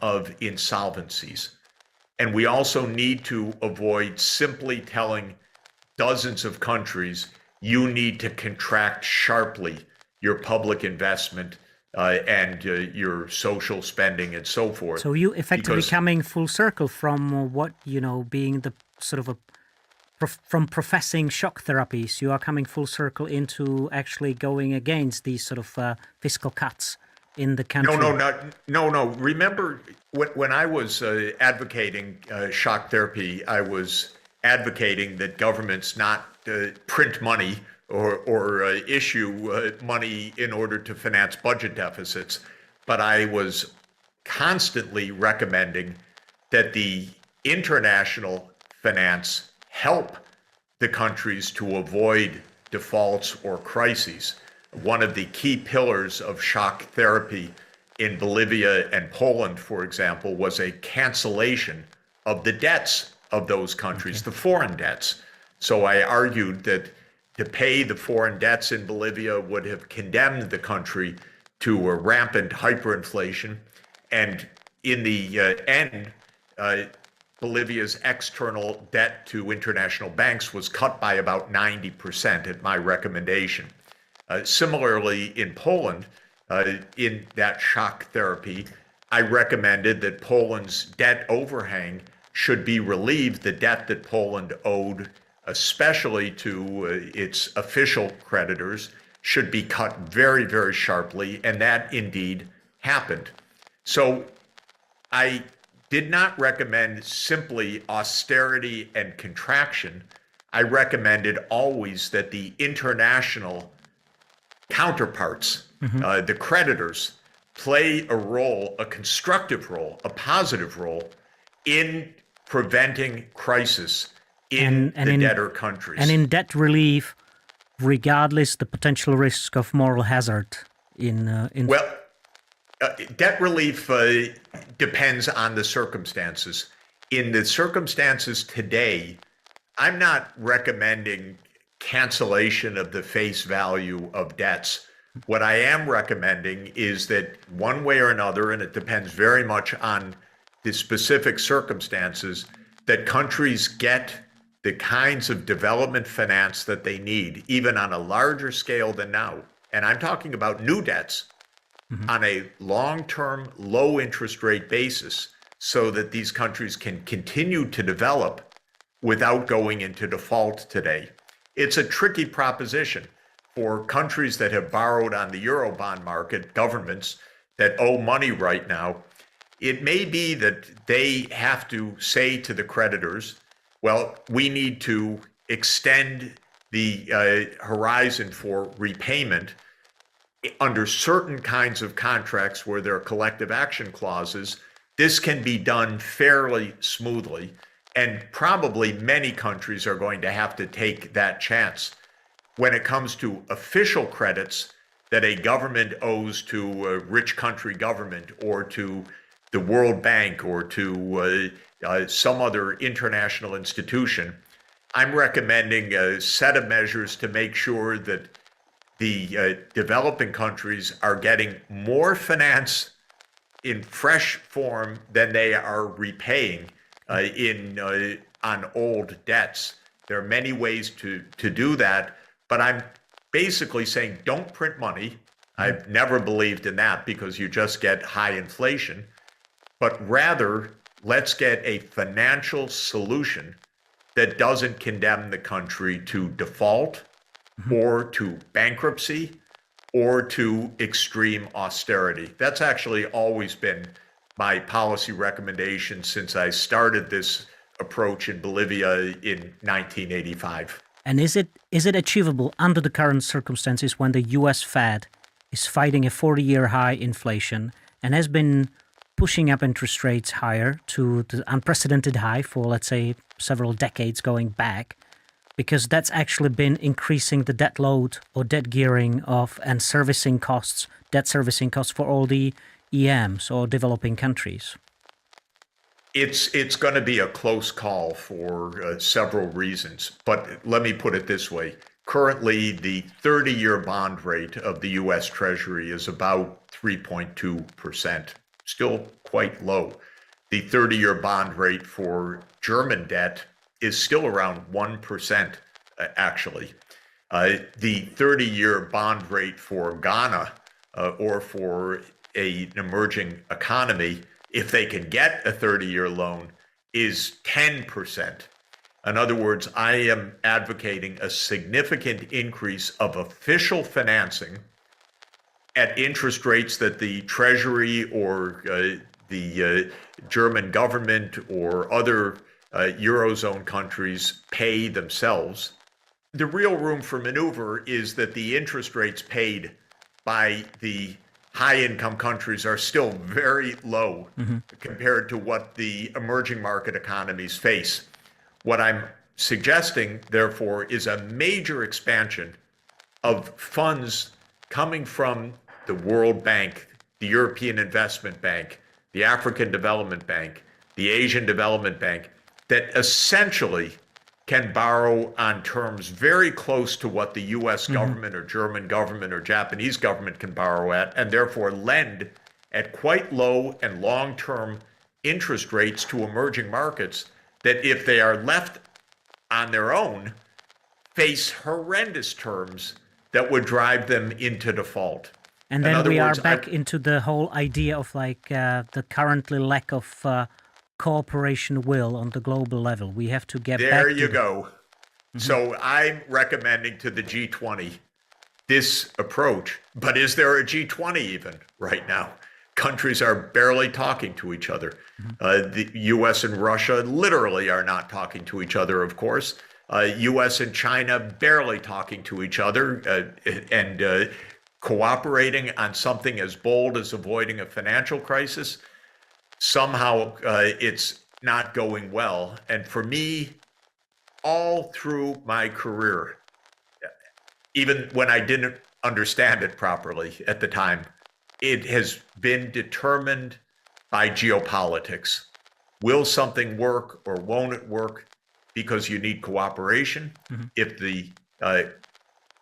of insolvencies. And we also need to avoid simply telling dozens of countries, you need to contract sharply your public investment and your social spending and so forth. So you effectively Because coming full circle from what, being the sort of from professing shock therapies, you are coming full circle into actually going against these sort of fiscal cuts in the country. no. Remember, when I was advocating shock therapy, I was advocating that governments not print money or issue money in order to finance budget deficits. But I was constantly recommending that the international finance help the countries to avoid defaults or crises. One of the key pillars of shock therapy in Bolivia and Poland, for example, was a cancellation of the debts of those countries, the foreign debts. So I argued that to pay the foreign debts in Bolivia would have condemned the country to a rampant hyperinflation. And in the end, Bolivia's external debt to international banks was cut by about 90% at my recommendation. Similarly, in Poland, in that shock therapy, I recommended that Poland's debt overhang should be relieved. The debt that Poland owed, especially to its official creditors, should be cut very, very sharply, and that indeed happened. So I did not recommend simply austerity and contraction. I recommended always that the international counterparts, the creditors, play a role, a constructive role, a positive role in preventing crisis in the debtor countries. And in debt relief, regardless the potential risk of moral hazard debt relief depends on the circumstances. In the circumstances today, I'm not recommending cancellation of the face value of debts. What I am recommending is that one way or another, and it depends very much on the specific circumstances, that countries get the kinds of development finance that they need, even on a larger scale than now. And I'm talking about new debts on a long-term, low-interest rate basis so that these countries can continue to develop without going into default today. It's a tricky proposition for countries that have borrowed on the Eurobond market, governments that owe money right now. It may be that they have to say to the creditors, well, we need to extend the horizon for repayment under certain kinds of contracts where there are collective action clauses. This can be done fairly smoothly, and probably many countries are going to have to take that chance. When it comes to official credits that a government owes to a rich country government or to the World Bank or to some other international institution, I'm recommending a set of measures to make sure that the developing countries are getting more finance in fresh form than they are repaying on old debts. There are many ways to do that, but I'm basically saying don't print money. I've never believed in that because you just get high inflation, but rather let's get a financial solution that doesn't condemn the country to default or to bankruptcy or to extreme austerity. That's actually always been my policy recommendation since I started this approach in Bolivia in 1985. And is it achievable under the current circumstances when the US Fed is fighting a 40-year high inflation and has been pushing up interest rates higher to the unprecedented high for, let's say, several decades going back, because that's actually been increasing the debt load or debt gearing of and servicing costs, debt servicing costs for all the EMs or developing countries? It's going to be a close call for several reasons, but let me put it this way. Currently, the 30-year bond rate of the U.S. Treasury is about 3.2%. still quite low. The 30-year bond rate for German debt is still around 1%, actually. The 30-year bond rate for Ghana or for an emerging economy, if they can get a 30-year loan, is 10%. In other words, I am advocating a significant increase of official financing at interest rates that the Treasury or the German government or other Eurozone countries pay themselves. The real room for maneuver is that the interest rates paid by the high-income countries are still very low compared to what the emerging market economies face. What I'm suggesting, therefore, is a major expansion of funds coming from the World Bank, the European Investment Bank, the African Development Bank, the Asian Development Bank, that essentially can borrow on terms very close to what the US government or German government or Japanese government can borrow at, and therefore lend at quite low and long-term interest rates to emerging markets that, if they are left on their own, face horrendous terms that would drive them into default. And then we are back into the whole idea of like the currently lack of cooperation will on the global level. We have to get back. There you go. So I'm recommending to the G20 this approach. But is there a G20 even right now? Countries are barely talking to each other. The US and Russia literally are not talking to each other, of course. US and China barely talking to each other and cooperating on something as bold as avoiding a financial crisis. Somehow it's not going well. And for me, all through my career, even when I didn't understand it properly at the time, it has been determined by geopolitics. Will something work or won't it work? Because you need cooperation. If the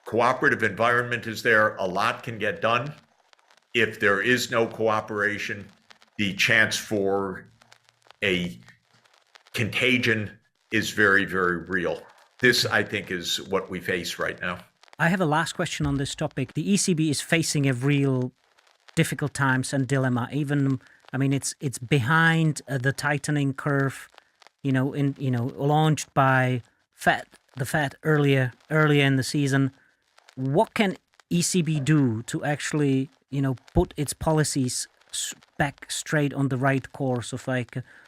cooperative environment is there, a lot can get done. If there is no cooperation, the chance for a contagion is very, very real. This, I think, is what we face right now. I have a last question on this topic. The ECB is facing a real difficult times and dilemma. Even, I mean, it's behind the tightening curve, launched by the Fed earlier in the season. What can ECB do to actually, put its policies back straight on the right course of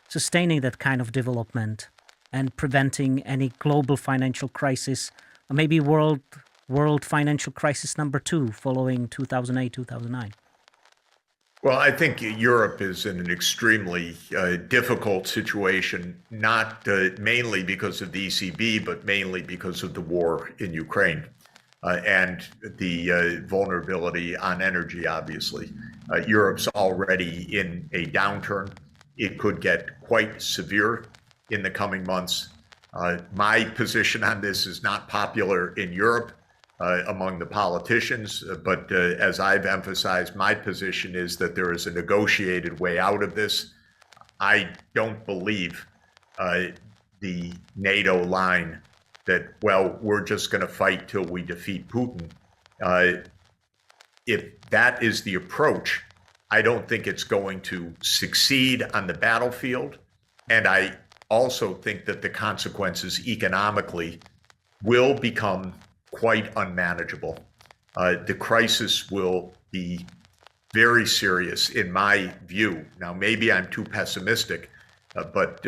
sustaining that kind of development and preventing any global financial crisis, or maybe world financial crisis number 2 following 2008, 2009? Well, I think Europe is in an extremely difficult situation, not mainly because of the ECB, but mainly because of the war in Ukraine and the vulnerability on energy, obviously. Europe's already in a downturn. It could get quite severe in the coming months. My position on this is not popular in Europe among the politicians, but as I've emphasized, my position is that there is a negotiated way out of this. I don't believe the NATO line that, well, we're just going to fight till we defeat Putin. If that is the approach, I don't think it's going to succeed on the battlefield. And I also think that the consequences economically will become quite unmanageable. The crisis will be very serious in my view. Now, maybe I'm too pessimistic, but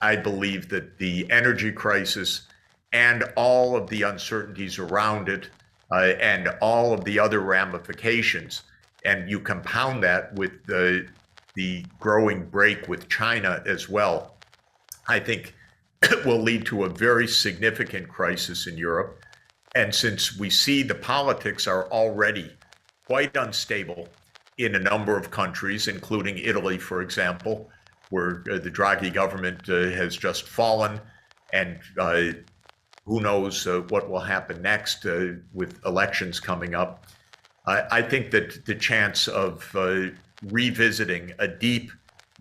I believe that the energy crisis and all of the uncertainties around it and all of the other ramifications, and you compound that with the growing break with China as well, I think will lead to a very significant crisis in Europe. And since we see the politics are already quite unstable in a number of countries, including Italy, for example, where the Draghi government has just fallen, and who knows what will happen next with elections coming up. I think that the chance of revisiting a deep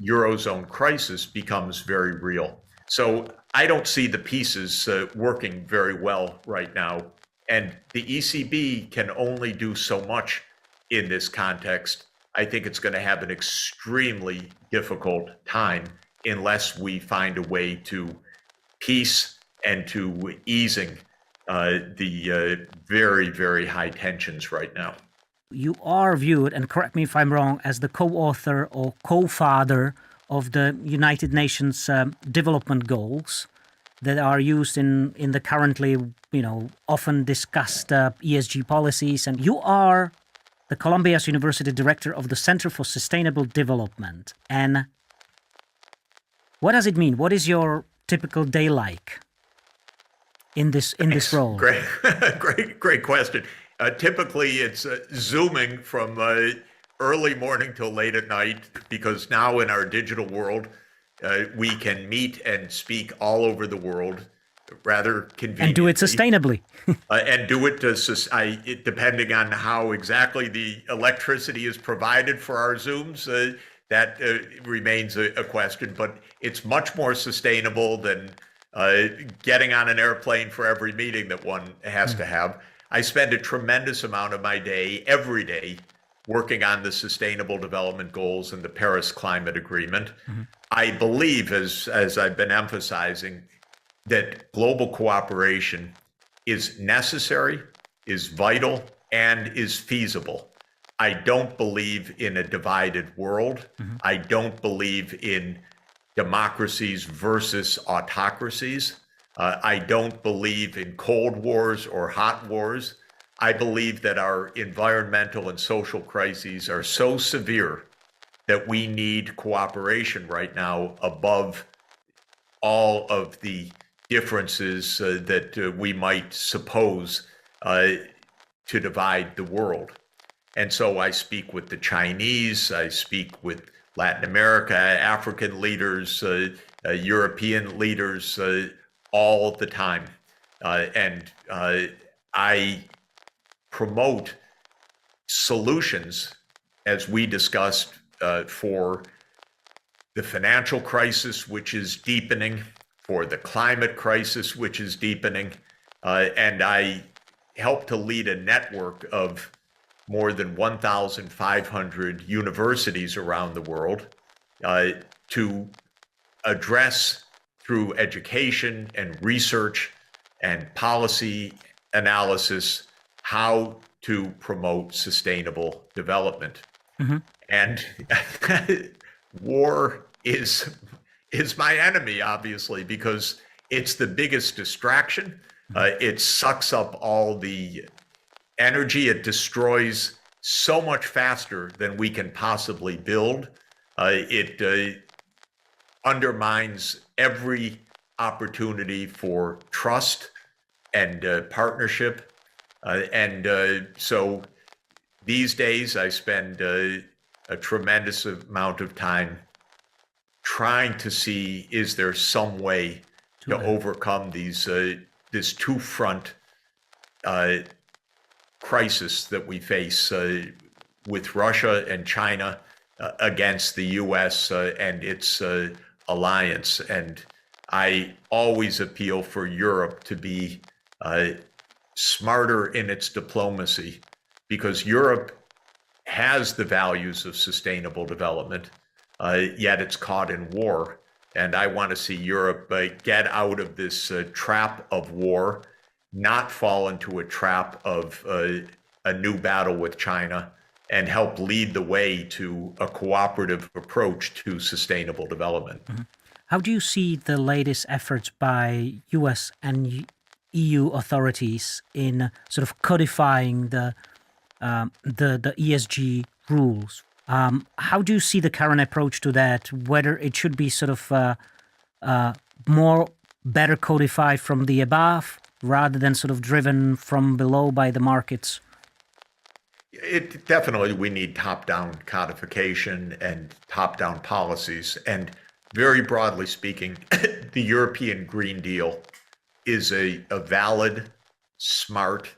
Eurozone crisis becomes very real. So I don't see the pieces working very well right now. And the ECB can only do so much in this context. I think it's going to have an extremely difficult time unless we find a way to peace and to easing the very, very high tensions right now. You are viewed, and correct me if I'm wrong, as the co-author or co-father of the United Nations development goals that are used in the currently, often discussed ESG policies. And you are the Columbia University director of the Center for Sustainable Development. And what does it mean? What is your typical day like in this role? Great question. Typically, it's Zooming from early morning till late at night, because now in our digital world, we can meet and speak all over the world rather conveniently. And do it sustainably. And do it depending on how exactly the electricity is provided for our Zooms. That remains a question, but it's much more sustainable than getting on an airplane for every meeting that one has to have. I spend a tremendous amount of my day, every day, working on the Sustainable Development Goals and the Paris Climate Agreement. I believe, as I've been emphasizing, that global cooperation is necessary, is vital, and is feasible. I don't believe in a divided world. I don't believe in democracies versus autocracies. I don't believe in cold wars or hot wars. I believe that our environmental and social crises are so severe that we need cooperation right now above all of the differences that we might suppose to divide the world. And so I speak with the Chinese, I speak with Latin America, African leaders, European leaders, all the time. And I promote solutions, as we discussed, for the financial crisis, which is deepening, for the climate crisis, which is deepening. And I help to lead a network of more than 1,500 universities around the world to address, through education and research and policy analysis, how to promote sustainable development. And war is my enemy, obviously, because it's the biggest distraction. It sucks up all the energy. It destroys so much faster than we can possibly build. It undermines every opportunity for trust and partnership. So these days I spend a tremendous amount of time trying to see, is there some way to overcome this two-front crisis that we face with Russia and China against the U.S. And its alliance. And I always appeal for Europe to be smarter in its diplomacy, because Europe has the values of sustainable development, yet it's caught in war. And I want to see Europe get out of this trap of war, not fall into a trap of a new battle with China, and help lead the way to a cooperative approach to sustainable development. How do you see the latest efforts by US and EU authorities in sort of codifying the ESG rules? How do you see the current approach to that? Whether it should be sort of better codified from the above rather than sort of driven from below by the markets? It definitely, we need top-down codification and top-down policies. And very broadly speaking, the European Green Deal is a valid, smart,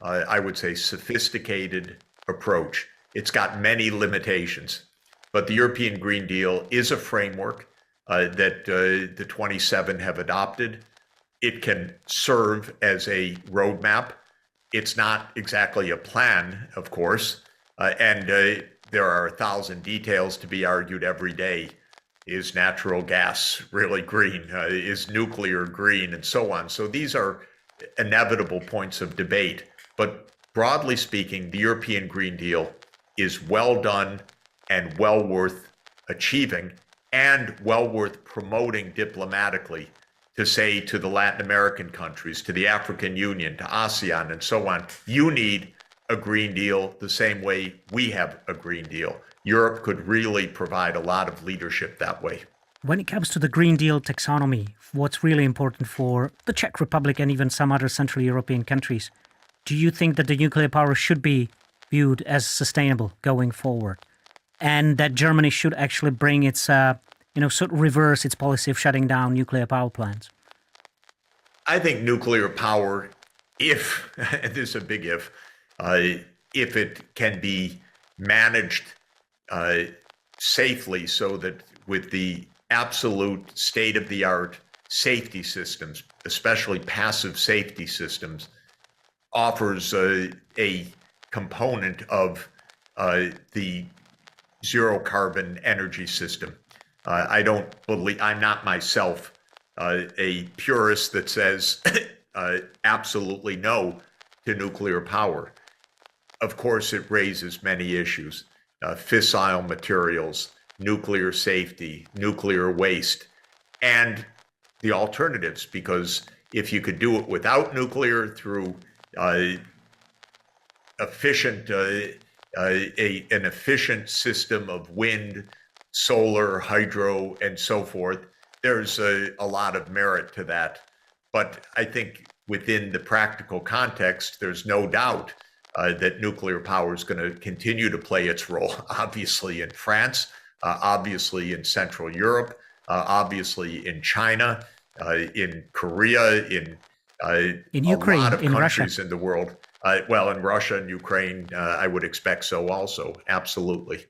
I would say sophisticated approach. It's got many limitations. But the European Green Deal is a framework that the 27 have adopted. It can serve as a roadmap. It's not exactly a plan, of course, and there are 1,000 details to be argued every day. Is natural gas really green? Is nuclear green? And so on. So these are inevitable points of debate. But broadly speaking, the European Green Deal is well done and well worth achieving and well worth promoting diplomatically to say to the Latin American countries, to the African Union, to ASEAN, and so on, you need a Green Deal the same way we have a Green Deal. Europe could really provide a lot of leadership that way. When it comes to the Green Deal taxonomy, what's really important for the Czech Republic and even some other Central European countries, do you think that the nuclear power should be viewed as sustainable going forward? And that Germany should actually bring its, sort of reverse its policy of shutting down nuclear power plants? I think nuclear power, if, and this is a big if it can be managed safely so that with the absolute state-of-the-art safety systems, especially passive safety systems, offers a component of the zero carbon energy system. I don't believe, I'm not myself a purist that says absolutely no to nuclear power. Of course, it raises many issues, fissile materials, nuclear safety, nuclear waste, and the alternatives, because if you could do it without nuclear through an efficient system of wind, solar, hydro, and so forth, there's a lot of merit to that. But I think within the practical context, there's no doubt that nuclear power is going to continue to play its role, obviously in France, obviously in Central Europe, obviously in China, in Korea, in Ukraine, a lot of in countries Russia. in the world. Well, in Russia and Ukraine, I would expect so also, absolutely.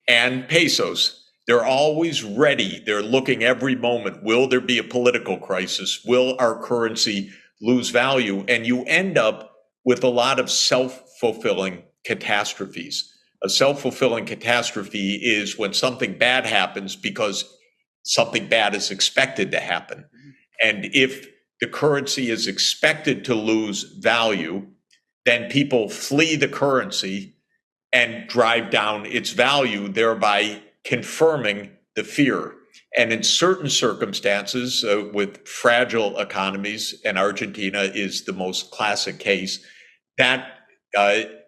And pesos. They're always ready. They're looking every moment. Will there be a political crisis? Will our currency lose value? And you end up with a lot of self-fulfilling catastrophes. A self-fulfilling catastrophe is when something bad happens because something bad is expected to happen. And if the currency is expected to lose value, then people flee the currency and drive down its value, thereby confirming the fear. And in certain circumstances, with fragile economies, and Argentina is the most classic case, that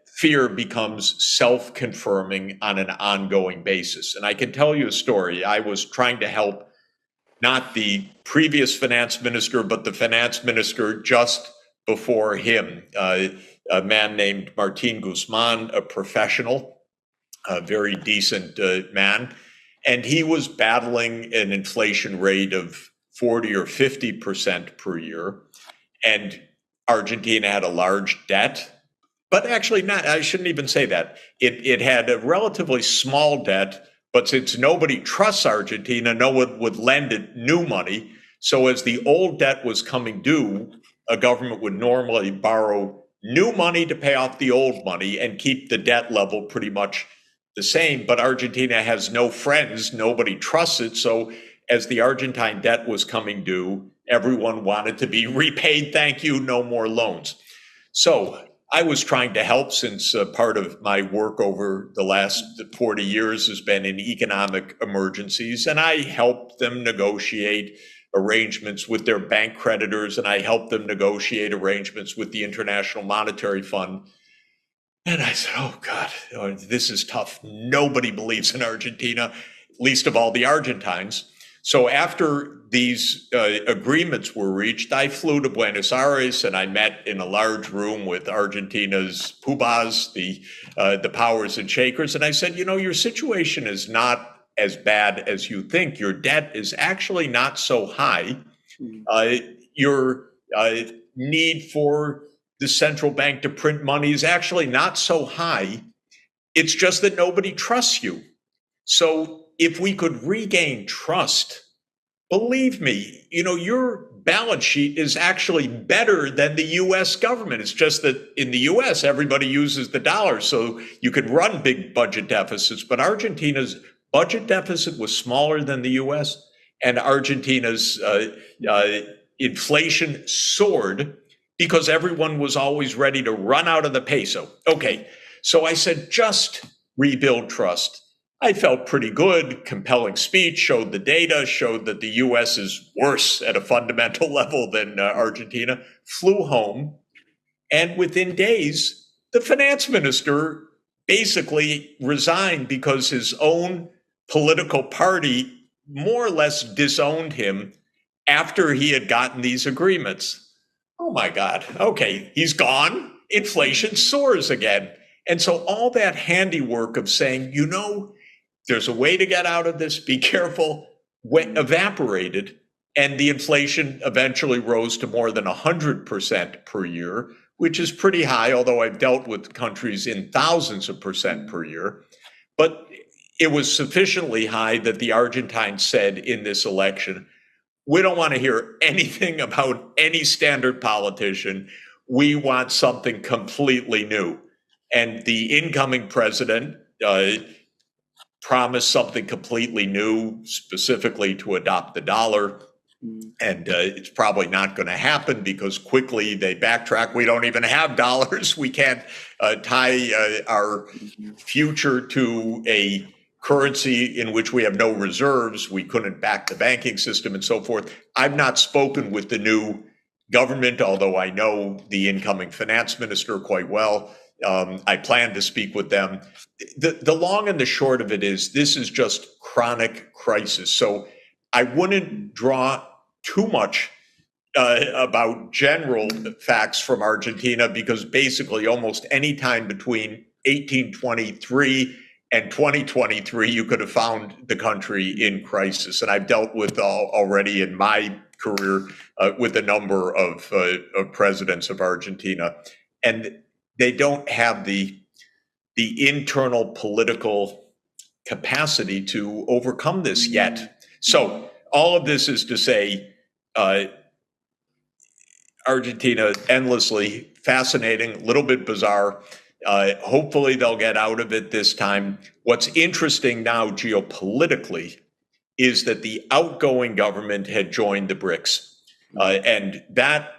fear becomes self-confirming on an ongoing basis. And I can tell you a story. I was trying to help not the previous finance minister, but the finance minister just before him, a man named Martin Guzman, a professional, a very decent man. And he was battling an inflation rate of 40 or 50% per year. And Argentina had a large debt, but actually not, I shouldn't even say that. It had a relatively small debt, but since nobody trusts Argentina, no one would lend it new money. So as the old debt was coming due, a government would normally borrow new money to pay off the old money and keep the debt level pretty much the same. But Argentina has no friends, nobody trusts it. So as the Argentine debt was coming due, everyone wanted to be repaid. Thank you, no more loans. So I was trying to help, since part of my work over the last 40 years has been in economic emergencies, and I helped them negotiate arrangements with their bank creditors, and I helped them negotiate arrangements with the International Monetary Fund. And I said, oh God, this is tough. Nobody believes in Argentina, least of all the Argentines. So after these agreements were reached, I flew to Buenos Aires and I met in a large room with Argentina's PUBAs, the powers and shakers. And I said, you know, your situation is not as bad as you think. Your debt is actually not so high. Your need for the central bank to print money is actually not so high. It's just that nobody trusts you. So if we could regain trust, believe me, your balance sheet is actually better than the US government. It's just that in the US, everybody uses the dollar, so you could run big budget deficits. But Argentina's budget deficit was smaller than the US, and Argentina's inflation soared because everyone was always ready to run out of the peso. Okay, so I said, just rebuild trust. I felt pretty good. Compelling speech, showed the data, showed that the US is worse at a fundamental level than Argentina. Flew home. And within days, the finance minister basically resigned because his own political party more or less disowned him after he had gotten these agreements. Oh my God. Okay, he's gone. Inflation soars again. And so all that handiwork of saying, there's a way to get out of this, be careful, evaporated. And the inflation eventually rose to more than 100% per year, which is pretty high, although I've dealt with countries in thousands of percent per year. But it was sufficiently high that the Argentines said in this election, we don't want to hear anything about any standard politician. We want something completely new. And the incoming president promised something completely new, specifically to adopt the dollar. And it's probably not going to happen because quickly they backtrack. We don't even have dollars. We can't tie our future to a currency in which we have no reserves. We couldn't back the banking system and so forth. I've not spoken with the new government, although I know the incoming finance minister quite well. I plan to speak with them. The long and the short of it is this is just chronic crisis. So I wouldn't draw too much about general facts from Argentina because basically almost any time between 1823 and 2023, you could have found the country in crisis. And I've dealt with already in my career with a number of presidents of Argentina. And they don't have the internal political capacity to overcome this yet. So all of this is to say, Argentina, endlessly fascinating, a little bit bizarre. Hopefully they'll get out of it this time. What's interesting now geopolitically is that the outgoing government had joined the BRICS. And that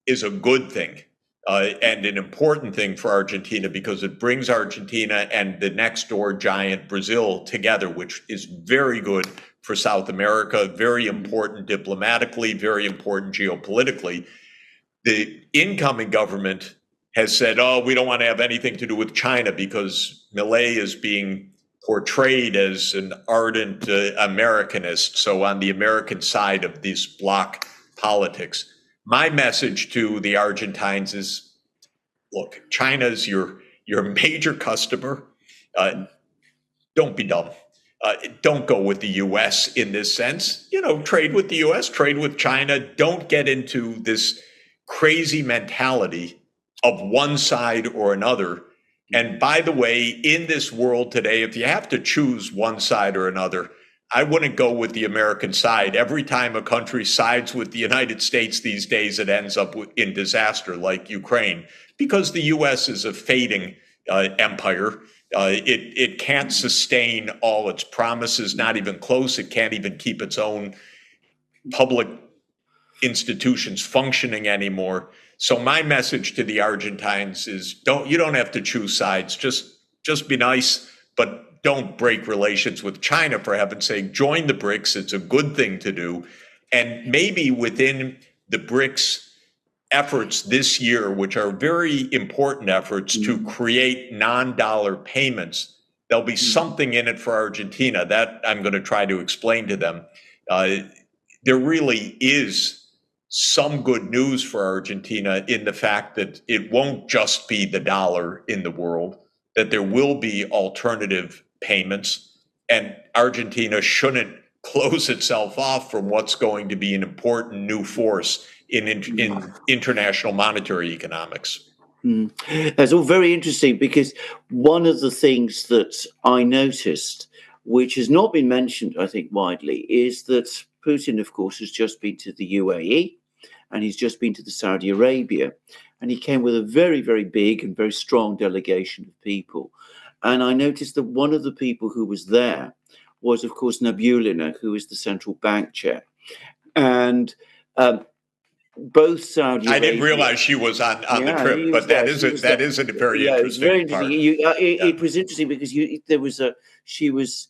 is a good thing. And an important thing for Argentina because it brings Argentina and the next door giant Brazil together, which is very good for South America, very important diplomatically, very important geopolitically. The incoming government has said, we don't want to have anything to do with China because Milei is being portrayed as an ardent Americanist. So on the American side of this bloc politics. My message to the Argentines is, look, China's your major customer. Don't be dumb. Don't go with the U.S. in this sense. Trade with the U.S., trade with China. Don't get into this crazy mentality of one side or another. And by the way, in this world today, if you have to choose one side or another, I wouldn't go with the American side. Every time a country sides with the United States these days, it ends up in disaster like Ukraine, because the U.S. is a fading empire. It can't sustain all its promises, not even close. It can't even keep its own public institutions functioning anymore. So my message to the Argentines is you don't have to choose sides. Just be nice, but don't break relations with China, for heaven's sake. Join the BRICS. It's a good thing to do. And maybe within the BRICS efforts this year, which are very important efforts to create non-dollar payments, there'll be something in it for Argentina. That I'm going to try to explain to them. There really is some good news for Argentina in the fact that it won't just be the dollar in the world, that there will be alternative payments, and Argentina shouldn't close itself off from what's going to be an important new force in international monetary economics. That's all very interesting because one of the things that I noticed, which has not been mentioned, I think, widely, is that Putin, of course, has just been to the UAE and he's just been to the Saudi Arabia. And he came with a very, very big and very strong delegation of people. And I noticed that one of the people who was there was, of course, Nabulina, who is the central bank chair. And both Saudi I Arabia. didn't realize she was on the Yeah, trip, he was but there. that is a very Yeah, it was very interesting interesting. part. It was interesting because there was a she was.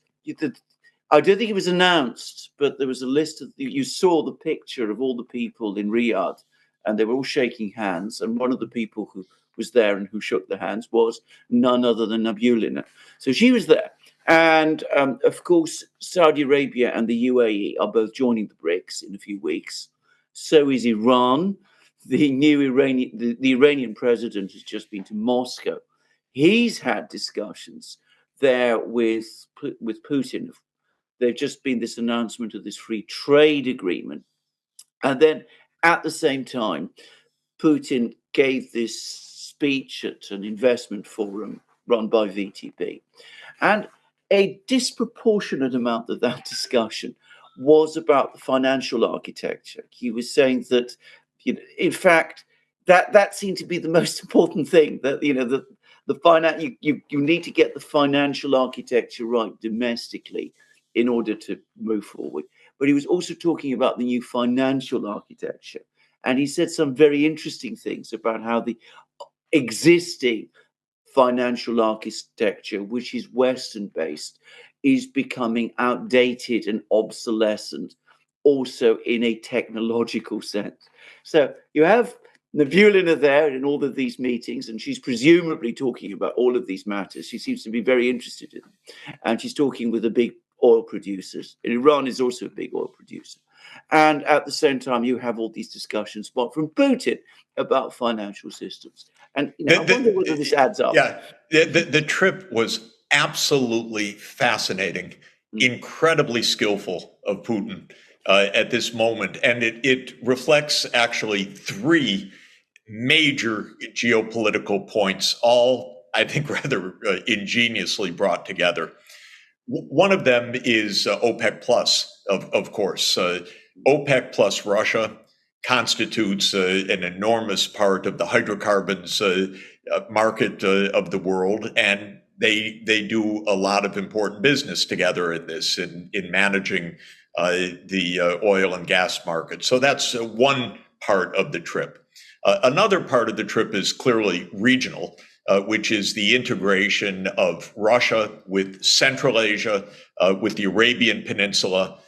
I don't think it was announced, but there was a list of you saw the picture of all the people in Riyadh, and they were all shaking hands. And one of the people who was there and who shook the hands was none other than Nabulina. So she was there, and of course, Saudi Arabia and the UAE are both joining the BRICS in a few weeks. So is Iran. The Iranian president has just been to Moscow. He's had discussions there with Putin. There's just been this announcement of this free trade agreement, and then at the same time, Putin gave this speech at an investment forum run by VTB, and a disproportionate amount of that discussion was about the financial architecture. He was saying that, in fact, that seemed to be the most important thing. That the finance you need to get the financial architecture right domestically in order to move forward. But he was also talking about the new financial architecture, and he said some very interesting things about how the existing financial architecture, which is Western based, is becoming outdated and obsolescent, also in a technological sense. So you have Nabulina there in all of these meetings, and she's presumably talking about all of these matters. She seems to be very interested in them. And she's talking with the big oil producers. And Iran is also a big oil producer. And at the same time, you have all these discussions from Putin about financial systems. And I wonder whether this adds up. Yeah, the trip was absolutely fascinating, incredibly skillful of Putin at this moment. And it reflects actually three major geopolitical points, all, I think, rather ingeniously brought together. One of them is OPEC Plus, of course. OPEC plus Russia constitutes an enormous part of the hydrocarbons market of the world, and they do a lot of important business together in this, in managing the oil and gas market. So that's one part of the trip. Another part of the trip is clearly regional, which is the integration of Russia with Central Asia, with the Arabian Peninsula,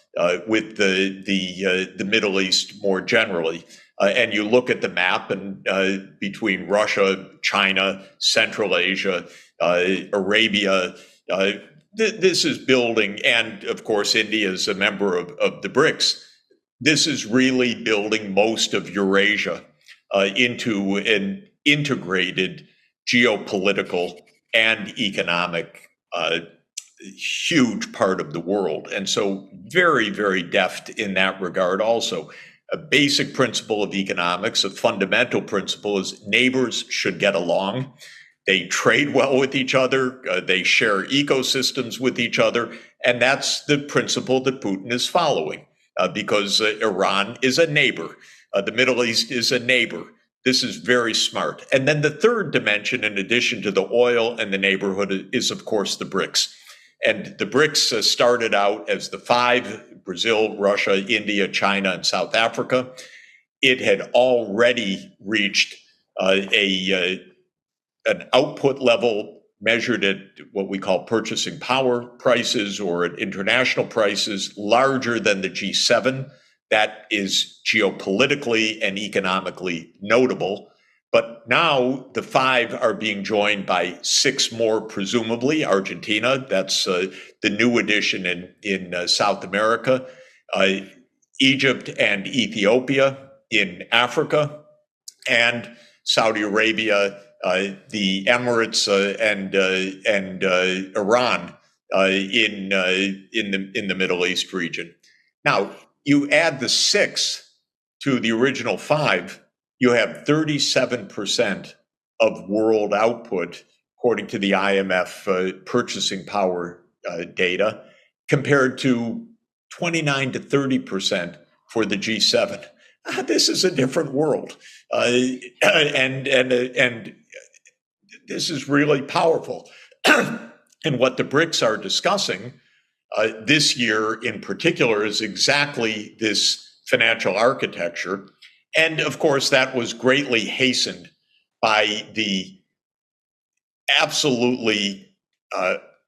with the Middle East more generally. And you look at the map, and between Russia, China, Central Asia, Arabia, this is building, and of course, India is a member of the BRICS. This is really building most of Eurasia into an integrated geopolitical and economic huge part of the world. And so very, very deft in that regard also. A basic principle of economics, a fundamental principle is neighbors should get along. They trade well with each other. They share ecosystems with each other. And that's the principle that Putin is following because Iran is a neighbor. The Middle East is a neighbor. This is very smart. And then the third dimension, in addition to the oil and the neighborhood, is, of course, the BRICS. And the BRICS started out as the five: Brazil, Russia, India, China, and South Africa. It had already reached an output level measured at what we call purchasing power prices or at international prices larger than the G7. That is geopolitically and economically notable. But now the five are being joined by six more, presumably. Argentina, that's the new addition in South America. Egypt and Ethiopia in Africa, and Saudi Arabia, the Emirates, and Iran in the Middle East region. Now, you add the six to the original five, you have 37% of world output, according to the IMF purchasing power data, compared to 29 to 30% for the G7. This is a different world, and this is really powerful. And what the BRICS are discussing this year in particular is exactly this financial architecture. And of course, that was greatly hastened by the absolutely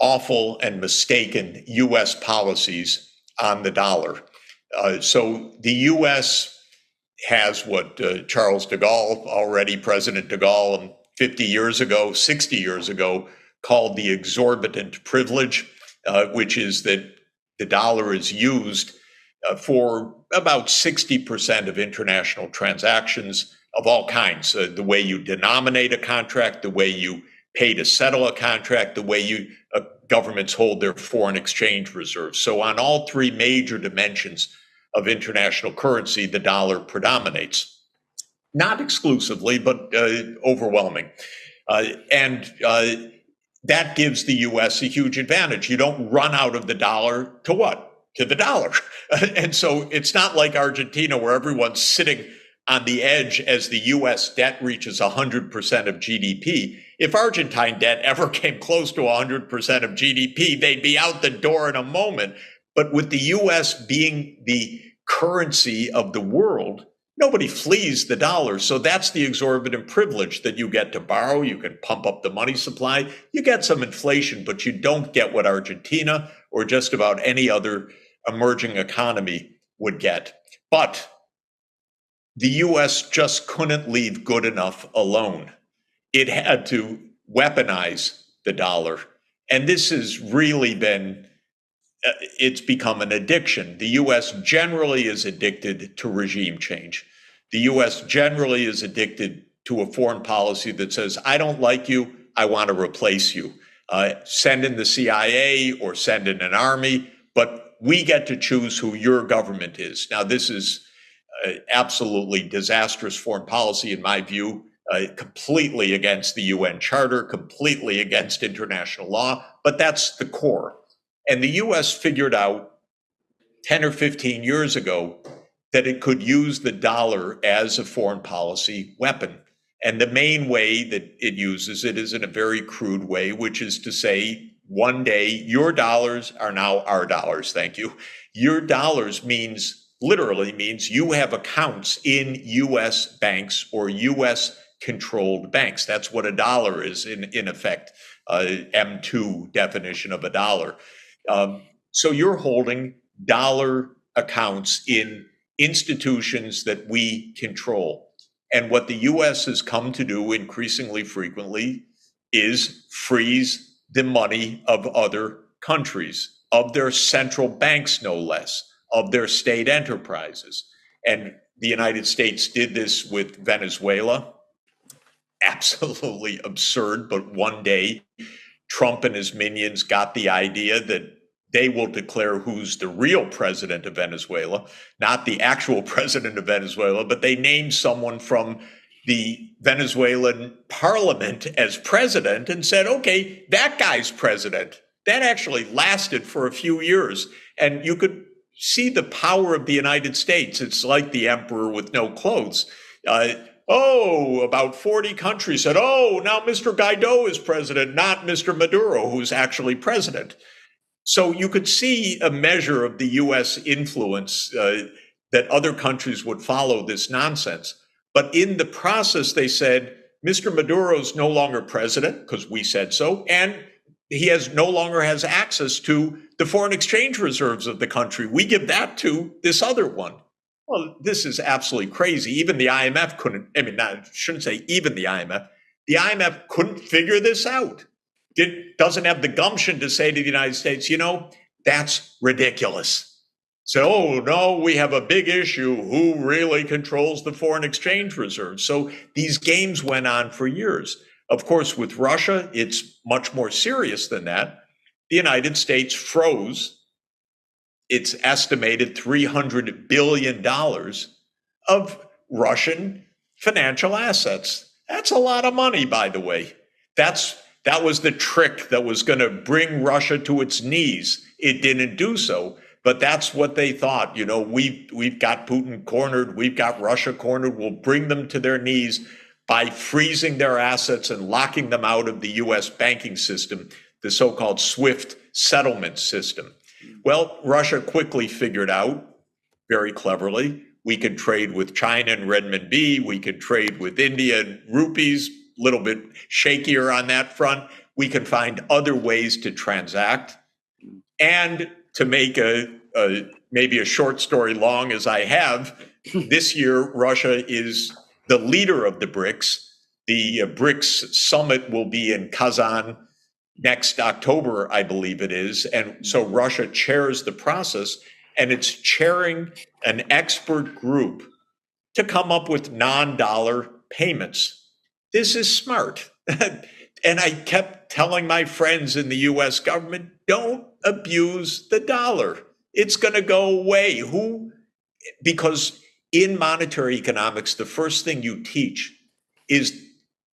awful and mistaken US policies on the dollar. So the US has what Charles de Gaulle, already President de Gaulle, 50 years ago, 60 years ago, called the exorbitant privilege, which is that the dollar is used for about 60% of international transactions of all kinds. The way you denominate a contract, the way you pay to settle a contract, the way governments hold their foreign exchange reserves. So on all three major dimensions of international currency, the dollar predominates. Not exclusively, but overwhelming. And that gives the US a huge advantage. You don't run out of the dollar to what? To the dollar. And so it's not like Argentina, where everyone's sitting on the edge as the US debt reaches 100% of GDP. If Argentine debt ever came close to 100% of GDP, they'd be out the door in a moment. But with the US being the currency of the world, nobody flees the dollar. So that's the exorbitant privilege that you get to borrow. You can pump up the money supply. You get some inflation, but you don't get what Argentina or just about any other emerging economy would get. But the US just couldn't leave good enough alone. It had to weaponize the dollar. And this has really been, it's become an addiction. The US generally is addicted to regime change. The US generally is addicted to a foreign policy that says, I don't like you, I want to replace you. Send in the CIA or send in an army, but we get to choose who your government is. Now, this is absolutely disastrous foreign policy, in my view, completely against the UN Charter, completely against international law, but that's the core. And the US figured out 10 or 15 years ago that it could use the dollar as a foreign policy weapon. And the main way that it uses it is in a very crude way, which is to say, one day, your dollars are now our dollars, thank you. Your dollars literally means you have accounts in US banks or US controlled banks. That's what a dollar is in effect, M2 definition of a dollar. So you're holding dollar accounts in institutions that we control. And what the US has come to do increasingly frequently is freeze the money of other countries, of their central banks, no less, of their state enterprises. And the United States did this with Venezuela. Absolutely absurd, but one day Trump and his minions got the idea that they will declare who's the real president of Venezuela, not the actual president of Venezuela, but they named someone from the Venezuelan parliament as president and said, okay, that guy's president. That actually lasted for a few years. And you could see the power of the United States. It's like the emperor with no clothes. About 40 countries said, now Mr. Guaido is president, not Mr. Maduro, who's actually president. So you could see a measure of the US influence that other countries would follow this nonsense. But in the process, they said, Mr. Maduro's no longer president, because we said so, and he no longer has access to the foreign exchange reserves of the country. We give that to this other one. Well, this is absolutely crazy. Even the IMF couldn't, I shouldn't say even the IMF couldn't figure this out. It doesn't have the gumption to say to the United States, that's ridiculous. So, no, we have a big issue. Who really controls the foreign exchange reserve? So these games went on for years. Of course, with Russia, it's much more serious than that. The United States froze its estimated $300 billion of Russian financial assets. That's a lot of money, by the way. That was the trick that was going to bring Russia to its knees. It didn't do so, but that's what they thought. We've got Putin cornered, we've got Russia cornered. We'll bring them to their knees by freezing their assets and locking them out of the U.S. banking system, the so-called SWIFT settlement system. Well, Russia quickly figured out, very cleverly, we could trade with China and renminbi, we could trade with India and rupees, a little bit shakier on that front. We can find other ways to transact. And to make maybe a short story long as I have, this year Russia is the leader of the BRICS. The BRICS summit will be in Kazan next October, I believe it is. And so Russia chairs the process, and it's chairing an expert group to come up with non-dollar payments. This is smart. And I kept telling my friends in the US government, don't abuse the dollar. It's going to go away. Because in monetary economics, the first thing you teach is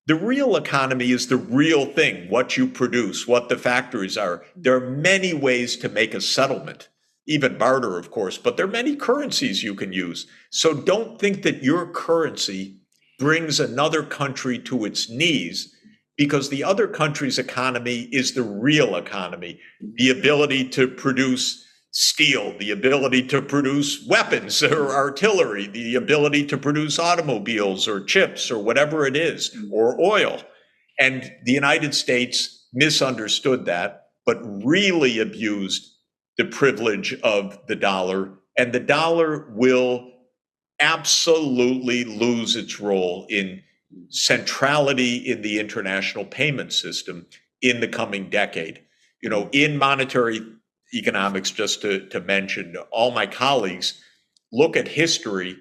the real economy is the real thing, what you produce, what the factories are. There are many ways to make a settlement, even barter, of course, but there are many currencies you can use. So don't think that your currency brings another country to its knees, because the other country's economy is the real economy, the ability to produce steel, the ability to produce weapons or artillery, the ability to produce automobiles or chips or whatever it is, or oil. And the United States misunderstood that, but really abused the privilege of the dollar. And the dollar will absolutely lose its role in centrality in the international payment system in the coming decade. In monetary economics, just to mention, all my colleagues look at history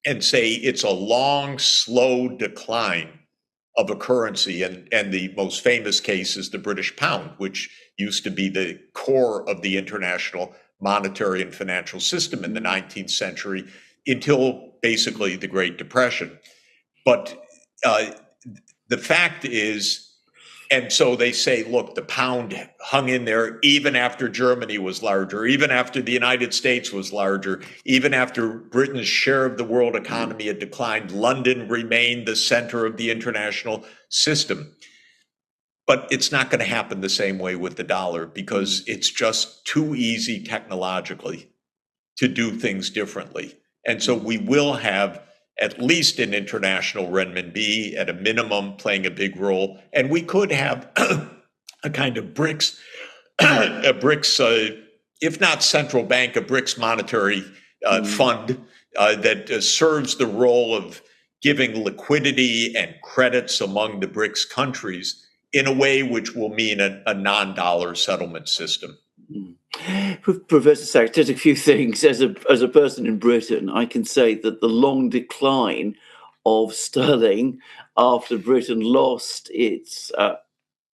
and say it's a long, slow decline of a currency. And the most famous case is the British pound, which used to be the core of the international monetary and financial system in the 19th century until basically the Great Depression. But the fact is, and so they say, look, the pound hung in there even after Germany was larger, even after the United States was larger, even after Britain's share of the world economy had declined. London remained the center of the international system. But it's not going to happen the same way with the dollar, because it's just too easy technologically to do things differently. And so we will have at least an international renminbi at a minimum playing a big role. And we could have a kind of BRICS, if not central bank, a BRICS monetary fund that serves the role of giving liquidity and credits among the BRICS countries in a way which will mean a non-dollar settlement system. Professor Sachs, just a few things. As a person in Britain, I can say that the long decline of sterling after Britain lost its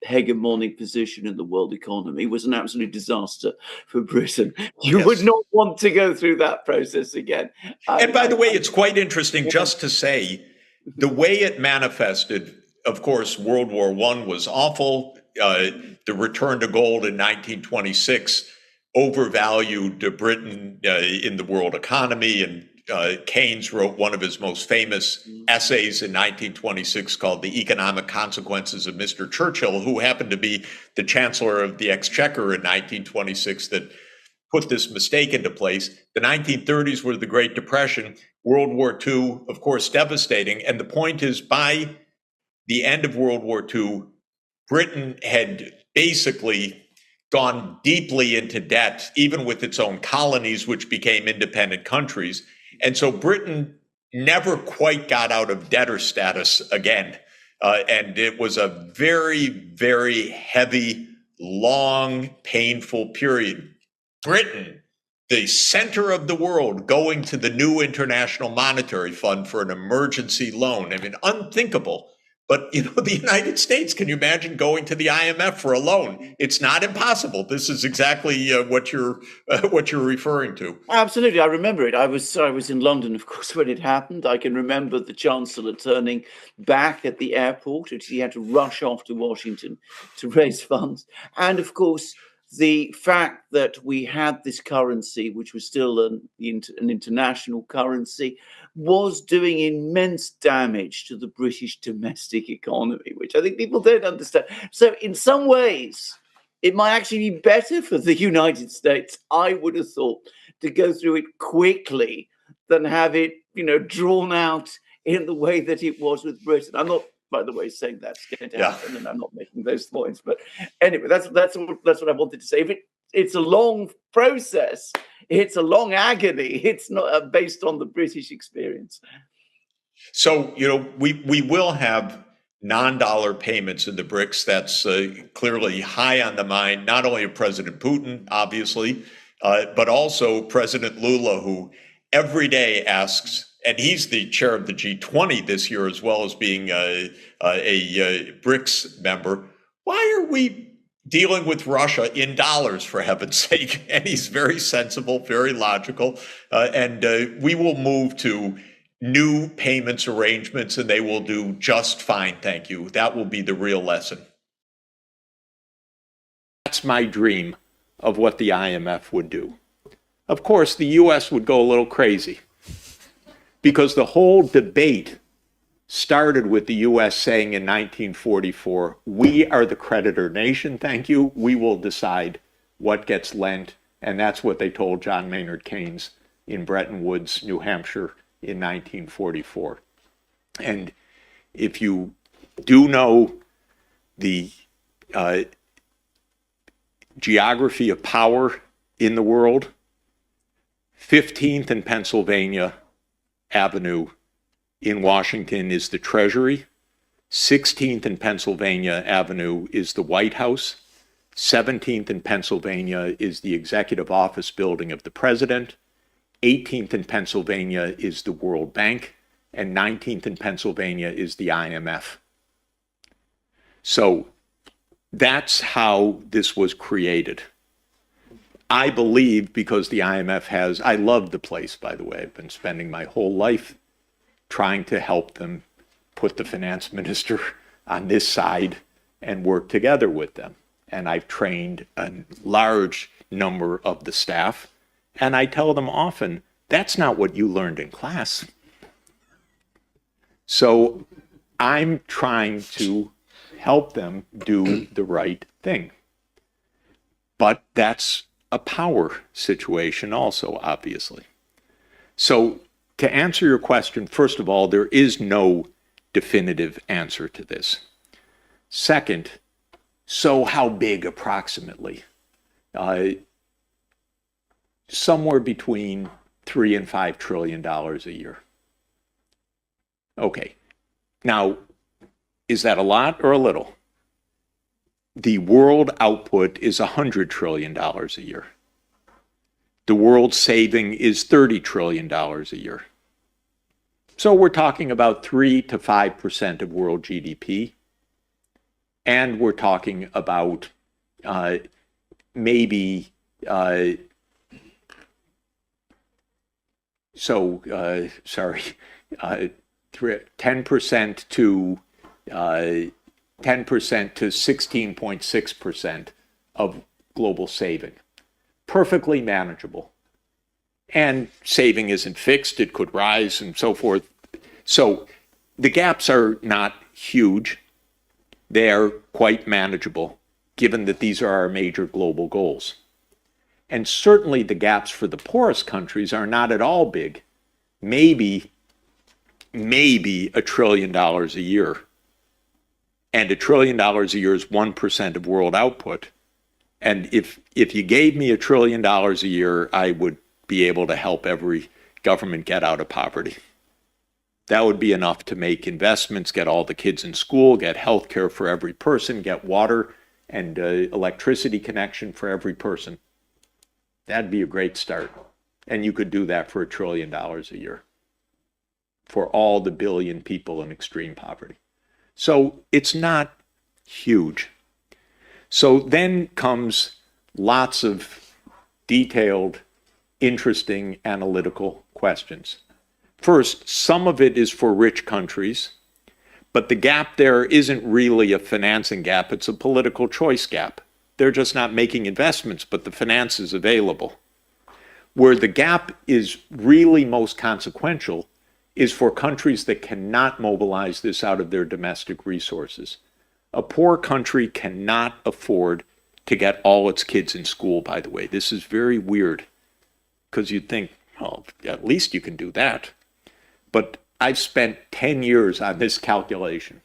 hegemonic position in the world economy was an absolute disaster for Britain. You would not want to go through that process again. And by the way, it's quite interesting just to say the way it manifested. Of course, World War I was awful. The return to gold in 1926 overvalued Britain in the world economy. And Keynes wrote one of his most famous essays in 1926 called The Economic Consequences of Mr. Churchill, who happened to be the Chancellor of the Exchequer in 1926, that put this mistake into place. The 1930s were the Great Depression. World War II, of course, devastating. And the point is, by the end of World War II, Britain had basically gone deeply into debt, even with its own colonies, which became independent countries. And so Britain never quite got out of debtor status again. And it was a very, very heavy, long, painful period. Britain, the center of the world, going to the new International Monetary Fund for an emergency loan. I mean, unthinkable But the United States, can you imagine going to the IMF for a loan? It's not impossible. This is exactly what you're referring to. Absolutely, I remember it. I was in London, of course, when it happened. I can remember the Chancellor turning back at the airport, which he had to rush off to Washington to raise funds. And of course, the fact that we had this currency, which was still an international currency, was doing immense damage to the British domestic economy, which I think people don't understand. So, in some ways, it might actually be better for the United States, I would have thought, to go through it quickly than have it, drawn out in the way that it was with Britain. I'm not, by the way, saying that's going to happen, and I'm not making those points. But anyway, that's what I wanted to say. If it's a long process, it's a long agony. It's not based on the British experience. So, we will have non-dollar payments in the BRICS. That's clearly high on the mind, not only of President Putin, obviously, but also President Lula, who every day asks, and he's the chair of the G20 this year, as well as being a BRICS member, why are we dealing with Russia in dollars, for heaven's sake? And he's very sensible, very logical, and we will move to new payments arrangements, and they will do just fine, thank you. That will be the real lesson. That's my dream of what the IMF would do. Of course, the US would go a little crazy because the whole debate started with the US saying in 1944, we are the creditor nation, thank you. We will decide what gets lent. And that's what they told John Maynard Keynes in Bretton Woods, New Hampshire, in 1944. And if you do know the geography of power in the world, 15th and Pennsylvania Avenue in Washington is the Treasury, 16th and Pennsylvania Avenue is the White House, 17th and Pennsylvania is the Executive Office Building of the President, 18th in Pennsylvania is the World Bank, and 19th in Pennsylvania is the IMF. So that's how this was created. I believe because the IMF has, I love the place, by the way. I've been spending my whole life trying to help them put the finance minister on this side and work together with them. And I've trained a large number of the staff. And I tell them often, that's not what you learned in class. So I'm trying to help them do the right thing. But that's a power situation also, obviously. So to answer your question, first of all, there is no definitive answer to this. Second, so how big approximately? Somewhere between $3 and $5 trillion a year. Okay. Now, is that a lot or a little? The world output is $100 trillion a year. The world saving is $30 trillion a year. So we're talking about 3 to 5% of world GDP. And we're talking about maybe 10% to 16.6% of global saving. Perfectly manageable. And saving isn't fixed, it could rise and so forth. So the gaps are not huge. They're quite manageable, given that these are our major global goals. And certainly the gaps for the poorest countries are not at all big. Maybe $1 trillion a year. And $1 trillion a year is 1% of world output. And if you gave me $1 trillion a year, I would be able to help every government get out of poverty. That would be enough to make investments, get all the kids in school, get health care for every person, get water and electricity connection for every person. That'd be a great start. And you could do that for $1 trillion a year for all the billion people in extreme poverty. So it's not huge. So then comes lots of detailed, interesting analytical questions. First, some of it is for rich countries, but the gap there isn't really a financing gap, it's a political choice gap. They're just not making investments, but the finance is available. Where the gap is really most consequential is for countries that cannot mobilize this out of their domestic resources. A poor country cannot afford to get all its kids in school, by the way. This is very weird, because you'd think, well, at least you can do that. But I've spent 10 years on this calculation.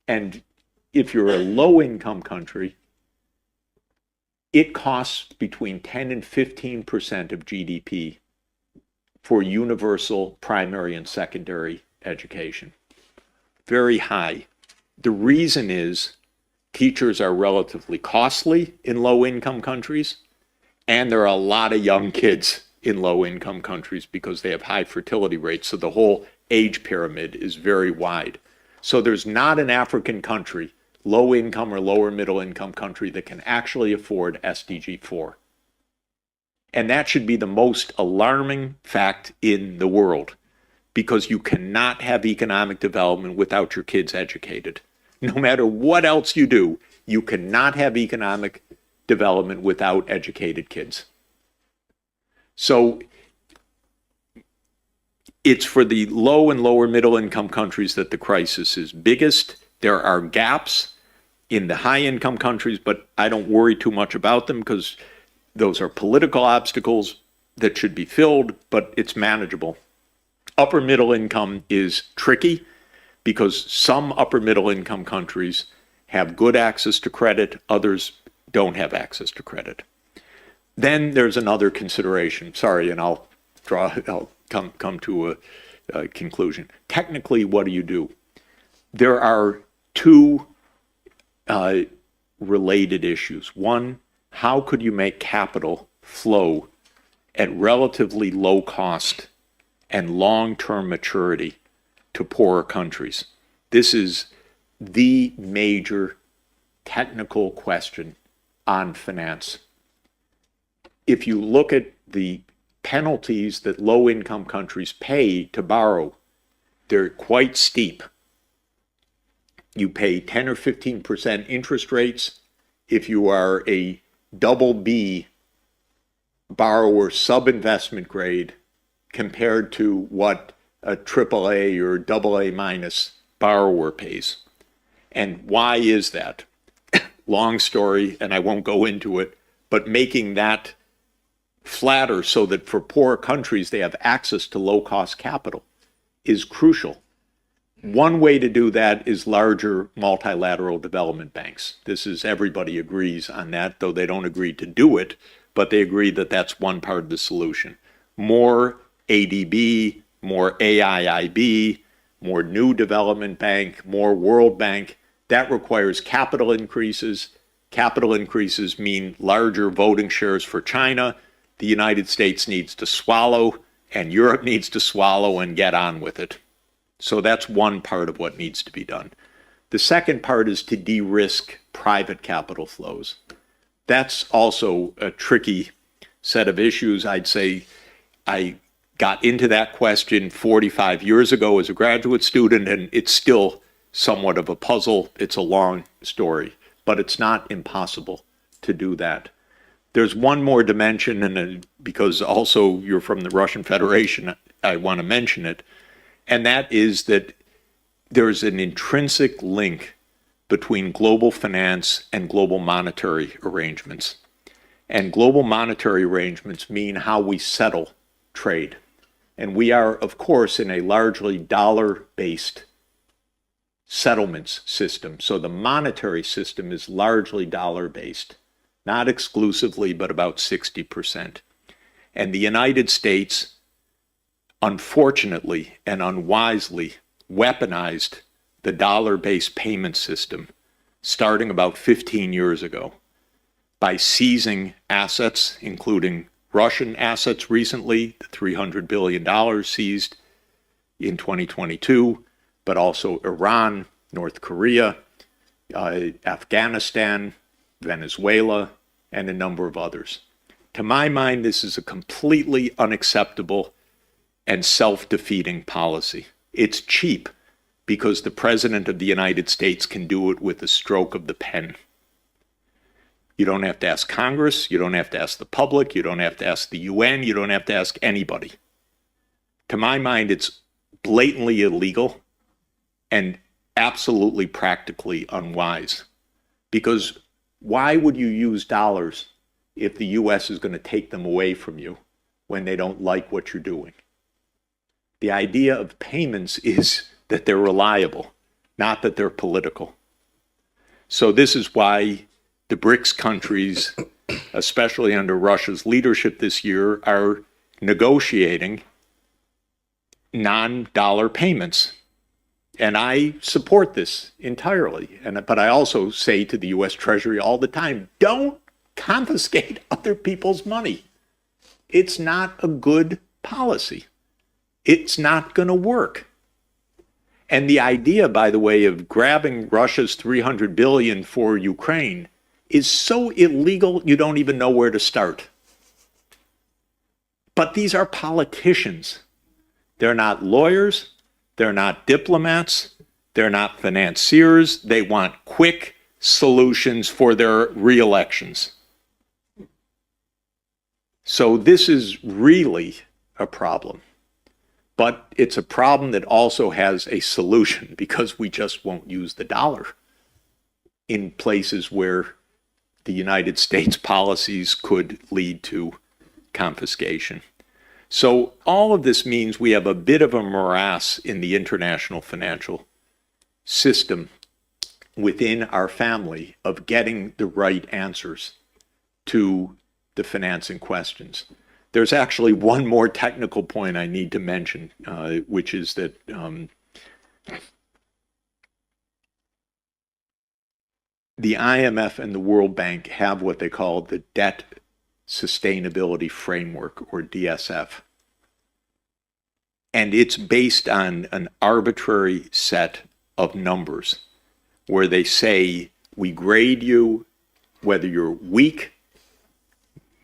And if you're a low-income country, it costs between 10 and 15% of GDP for universal primary and secondary education. Very high. The reason is teachers are relatively costly in low-income countries, and there are a lot of young kids in low-income countries because they have high fertility rates, so the whole age pyramid is very wide. So there's not an African country, low-income or lower middle-income country, that can actually afford SDG 4. And that should be the most alarming fact in the world, because you cannot have economic development without your kids educated. No matter what else you do, you cannot have economic development without educated kids. So it's for the low and lower middle income countries that the crisis is biggest. There are gaps in the high income countries, but I don't worry too much about them because those are political obstacles that should be filled, but it's manageable. Upper middle income is tricky because some upper middle income countries have good access to credit, others don't have access to credit. Then there's another consideration. Sorry, and I'll come to a conclusion. Technically, what do? There are two related issues. One, how could you make capital flow at relatively low cost and long-term maturity to poorer countries? This is the major technical question on finance. If you look at the penalties that low-income countries pay to borrow, they're quite steep. You pay 10 or 15% interest rates if you are a double B borrower, sub-investment grade, compared to what a triple A or double A minus borrower pays. And why is that? Long story, and I won't go into it, but making that flatter so that for poor countries they have access to low-cost capital is crucial. One way to do that is larger multilateral development banks. This is, everybody agrees on that, though they don't agree to do it, but they agree that that's one part of the solution. More ADB, more AIIB, more new development bank, more World Bank. That requires capital increases. Capital increases mean larger voting shares for China. The United States needs to swallow, and Europe needs to swallow and get on with it. So that's one part of what needs to be done. The second part is to de-risk private capital flows. That's also a tricky set of issues. I'd say I got into that question 45 years ago as a graduate student, and it's still somewhat of a puzzle. It's a long story, but it's not impossible to do that. There's one more dimension, and because also you're from the Russian Federation, I want to mention it, and that is that there's an intrinsic link between global finance and global monetary arrangements. And global monetary arrangements mean how we settle trade. And we are, of course, in a largely dollar-based settlements system. So the monetary system is largely dollar-based, not exclusively, but about 60%. And the United States, unfortunately and unwisely, weaponized the dollar-based payment system starting about 15 years ago by seizing assets, including Russian assets recently, the $300 billion seized in 2022, but also Iran North Korea, Afghanistan, Venezuela, and a number of others. To my mind, this is a completely unacceptable and self-defeating policy. It's cheap because the President of the United States can do it with a stroke of the pen. You don't have to ask Congress, you don't have to ask the public, you don't have to ask the UN, you don't have to ask anybody. To my mind, it's blatantly illegal and absolutely practically unwise. Because why would you use dollars if the US is going to take them away from you when they don't like what you're doing? The idea of payments is that they're reliable, not that they're political. So this is why the BRICS countries, especially under Russia's leadership this year, are negotiating non-dollar payments. And I support this entirely. But I also say to the US Treasury all the time, don't confiscate other people's money. It's not a good policy. It's not going to work. And the idea, by the way, of grabbing Russia's $300 billion for Ukraine is so illegal you don't even know where to start. But these are politicians. They're not lawyers. They're not diplomats. They're not financiers. They want quick solutions for their re-elections. So this is really a problem. But it's a problem that also has a solution because we just won't use the dollar in places where the United States policies could lead to confiscation. So all of this means we have a bit of a morass in the international financial system within our family of getting the right answers to the financing questions. There's actually one more technical point I need to mention, which is that the IMF and the World Bank have what they call the Debt Sustainability Framework, or DSF. And it's based on an arbitrary set of numbers where they say, we grade you whether you're weak,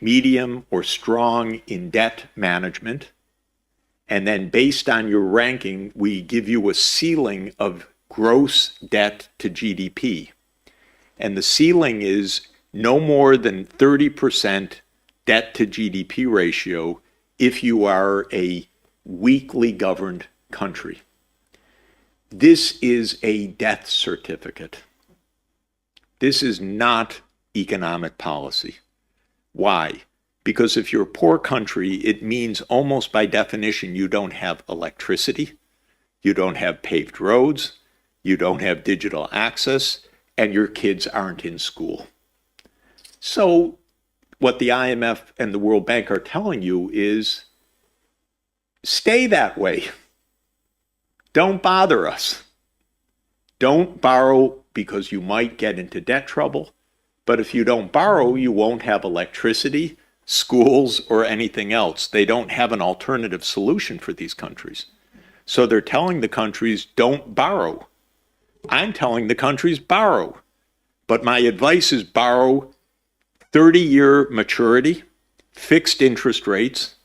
medium, or strong in debt management. And then based on your ranking, we give you a ceiling of gross debt to GDP. And the ceiling is no more than 30% debt to GDP ratio if you are a weakly governed country. This is a death certificate. This is not economic policy. Why? Because if you're a poor country, it means almost by definition you don't have electricity, you don't have paved roads, you don't have digital access, and your kids aren't in school. So what the IMF and the World Bank are telling you is, stay that way. Don't bother us. Don't borrow because you might get into debt trouble. But if you don't borrow, you won't have electricity, schools, or anything else. They don't have an alternative solution for these countries. So they're telling the countries, don't borrow. I'm telling the countries, borrow. But my advice is borrow 30-year maturity, fixed interest rates,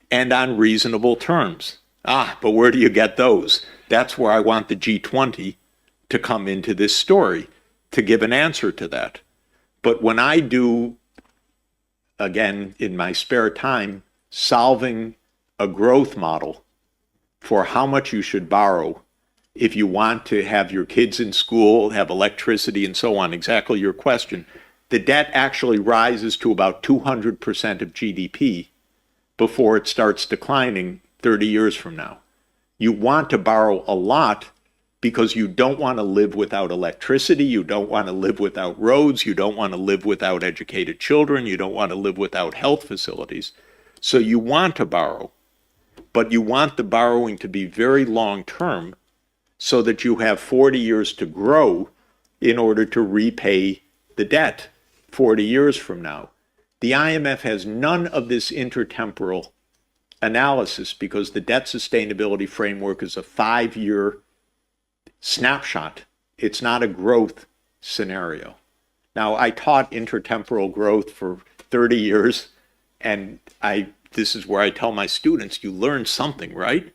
and on reasonable terms. But where do you get those? That's where I want the G20 to come into this story, to give an answer to that. But when I do, again, in my spare time, solving a growth model for how much you should borrow if you want to have your kids in school, have electricity, and so on, exactly your question, the debt actually rises to about 200% of GDP before it starts declining 30 years from now. You want to borrow a lot because you don't want to live without electricity, you don't want to live without roads, you don't want to live without educated children, you don't want to live without health facilities. So you want to borrow, but you want the borrowing to be very long-term so that you have 40 years to grow in order to repay the debt 40 years from now. The IMF has none of this intertemporal analysis because the debt sustainability framework is a 5-year snapshot. It's not a growth scenario. Now, I taught intertemporal growth for 30 years, and this is where I tell my students, you learn something, right?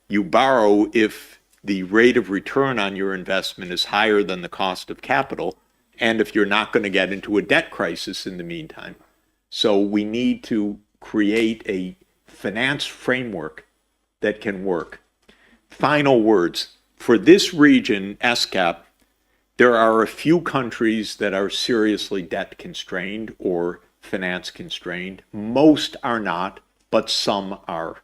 You borrow if the rate of return on your investment is higher than the cost of capital, and if you're not going to get into a debt crisis in the meantime. So we need to create a finance framework that can work. Final words. For this region, SCAP, there are a few countries that are seriously debt constrained or finance constrained. Most are not, but some are.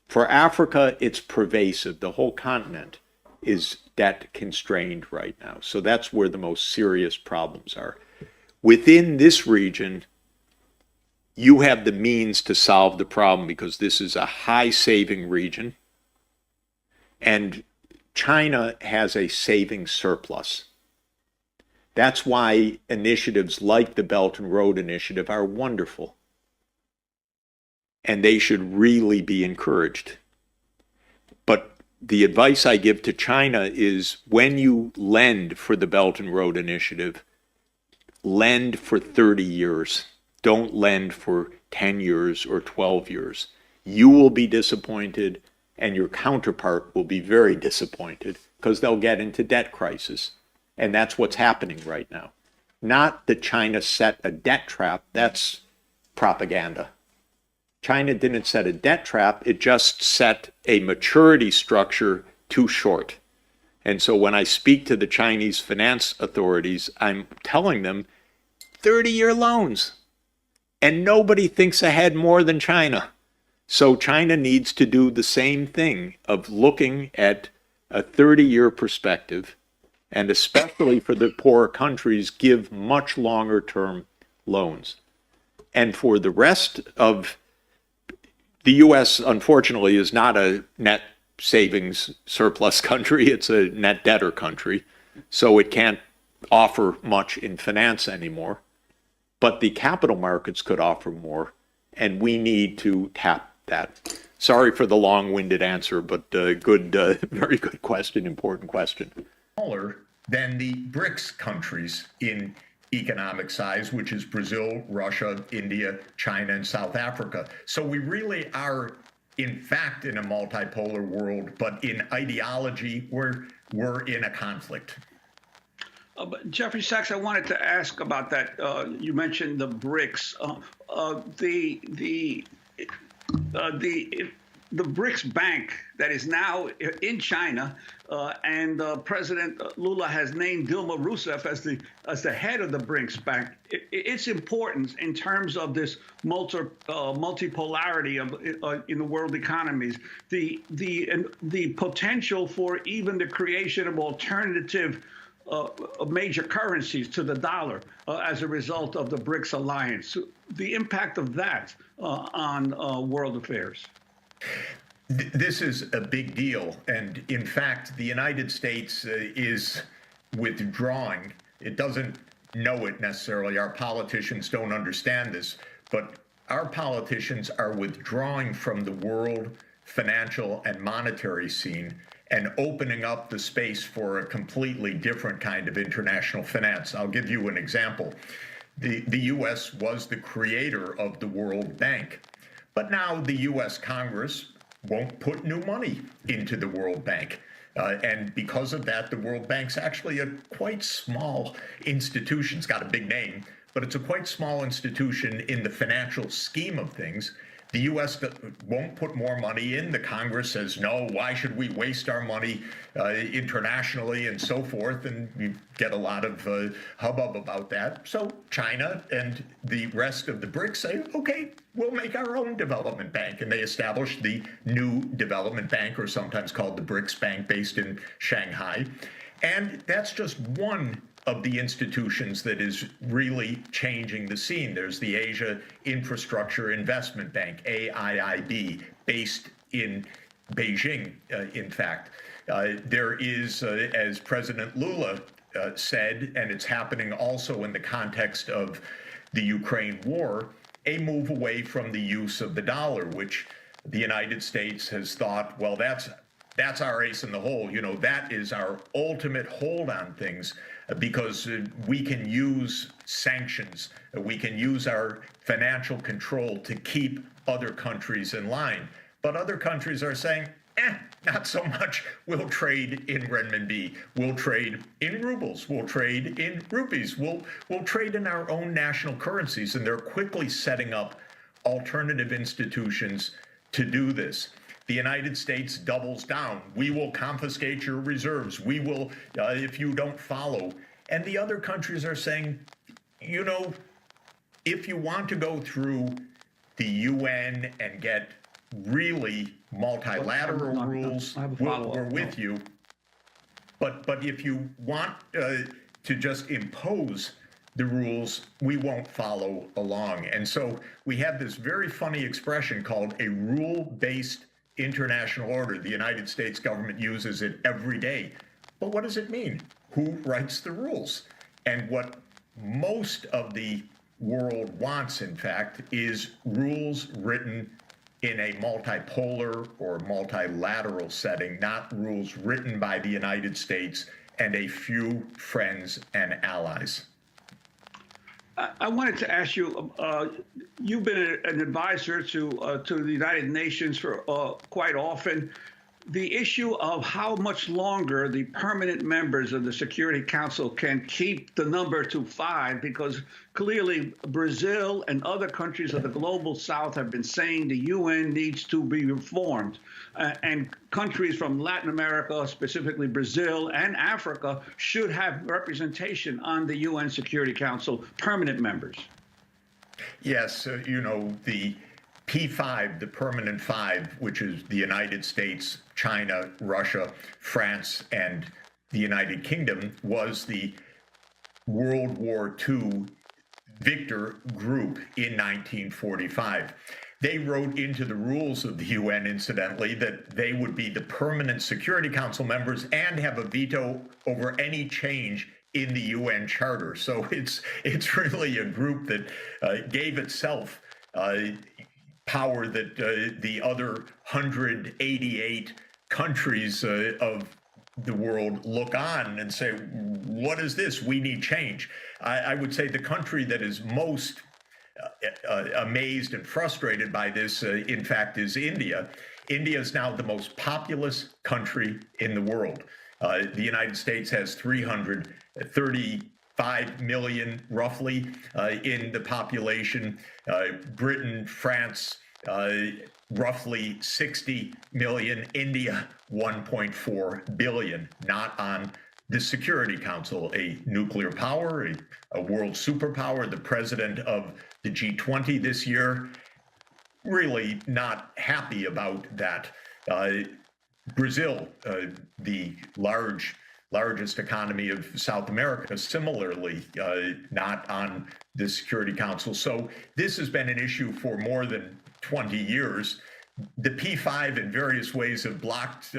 For Africa, it's pervasive. The whole continent is debt constrained right now. So that's where the most serious problems are. Within this region, you have the means to solve the problem because this is a high saving region. And China has a saving surplus. That's why initiatives like the Belt and Road Initiative are wonderful. And they should really be encouraged. But the advice I give to China is when you lend for the Belt and Road Initiative, lend for 30 years. Don't lend for 10 years or 12 years. You will be disappointed and your counterpart will be very disappointed because they'll get into debt crisis. And that's what's happening right now. Not that China set a debt trap, that's propaganda. China didn't set a debt trap, it just set a maturity structure too short. And so when I speak to the Chinese finance authorities, I'm telling them 30-year loans. And nobody thinks ahead more than China. So China needs to do the same thing of looking at a 30-year perspective, and especially for the poorer countries, give much longer term loans. And for the rest of the US, unfortunately, is not a net savings surplus country, it's a net debtor country, so it can't offer much in finance anymore. But the capital markets could offer more, and we need to tap that. Sorry for the long-winded answer, but very good question, important question. Smaller than the BRICS countries in economic size, which is Brazil, Russia, India, China, and South Africa. So we really are, in fact, in a multipolar world, but in ideology, we're in a conflict. But Jeffrey Sachs, I wanted to ask about that. You mentioned the BRICS. The BRICS Bank that is now in China, and President Lula has named Dilma Rousseff as the head of the BRICS Bank. Its importance in terms of this multipolarity in the world economies, the potential for even the creation of alternative major currencies to the dollar as a result of the BRICS alliance. The impact of that on world affairs. This is a big deal. And in fact, the United States is withdrawing. It doesn't know it necessarily. Our politicians don't understand this, but our politicians are withdrawing from the world financial and monetary scene and opening up the space for a completely different kind of international finance. I'll give you an example. The U.S. was the creator of the World Bank, but now the U.S. Congress won't put new money into the World Bank. And because of that, the World Bank's actually a quite small institution. It's got a big name, but it's a quite small institution in the financial scheme of things. The U.S. won't put more money in. The Congress says, no, why should we waste our money internationally and so forth? And you get a lot of hubbub about that. So China and the rest of the BRICS say, okay, we'll make our own development bank. And they established the new development bank, or sometimes called the BRICS Bank, based in Shanghai. And that's just one of the institutions that is really changing the scene. There's the Asia Infrastructure Investment Bank, AIIB, based in Beijing, in fact. There is, as President Lula said, and it's happening also in the context of the Ukraine war, a move away from the use of the dollar, which the United States has thought, well, that's that's our ace in the hole. That is our ultimate hold on things because we can use sanctions, we can use our financial control to keep other countries in line. But other countries are saying, not so much. We'll trade in renminbi. We'll trade in rubles. We'll trade in rupees. We'll trade in our own national currencies. And they're quickly setting up alternative institutions to do this. The United States doubles down. We will confiscate your reserves. We will, if you don't follow. And the other countries are saying, if you want to go through the UN and get really multilateral rules, we're with you. But if you want to just impose the rules, we won't follow along. And so we have this very funny expression called a rule-based international order. The United States government uses it every day. But what does it mean? Who writes the rules? And what most of the world wants, in fact, is rules written in a multipolar or multilateral setting, not rules written by the United States and a few friends and allies. I wanted to ask you, you've been an advisor to the United Nations for quite often. The issue of how much longer the permanent members of the Security Council can keep the number to 5, because clearly Brazil and other countries of the global south have been saying the UN needs to be reformed. And countries from Latin America, specifically Brazil and Africa, should have representation on the UN Security Council, permanent members. Yes, the P5, the permanent 5, which is the United States, China, Russia, France, and the United Kingdom, was the World War II victor group in 1945. They wrote into the rules of the UN, incidentally, that they would be the permanent Security Council members and have a veto over any change in the UN Charter. So it's really a group that gave itself power that the other 188 countries of the world look on and say, what is this? We need change. I would say the country that is most amazed and frustrated by this, in fact, is India. India is now the most populous country in the world. The United States has 335 million, roughly, in the population. Britain, France, roughly 60 million. India, 1.4 billion, not on the Security Council, a nuclear power, a world superpower, the president of the G20 this year, really not happy about that. Brazil, the largest economy of South America, similarly not on the Security Council. So this has been an issue for more than 20 years. The P5 in various ways have blocked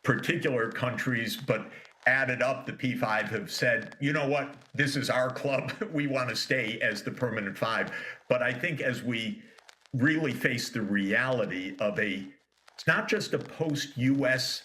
particular countries, but added up, the P5 have said, you know what, this is our club. We want to stay as the permanent 5. But I think as we really face the reality of it's not just a post-US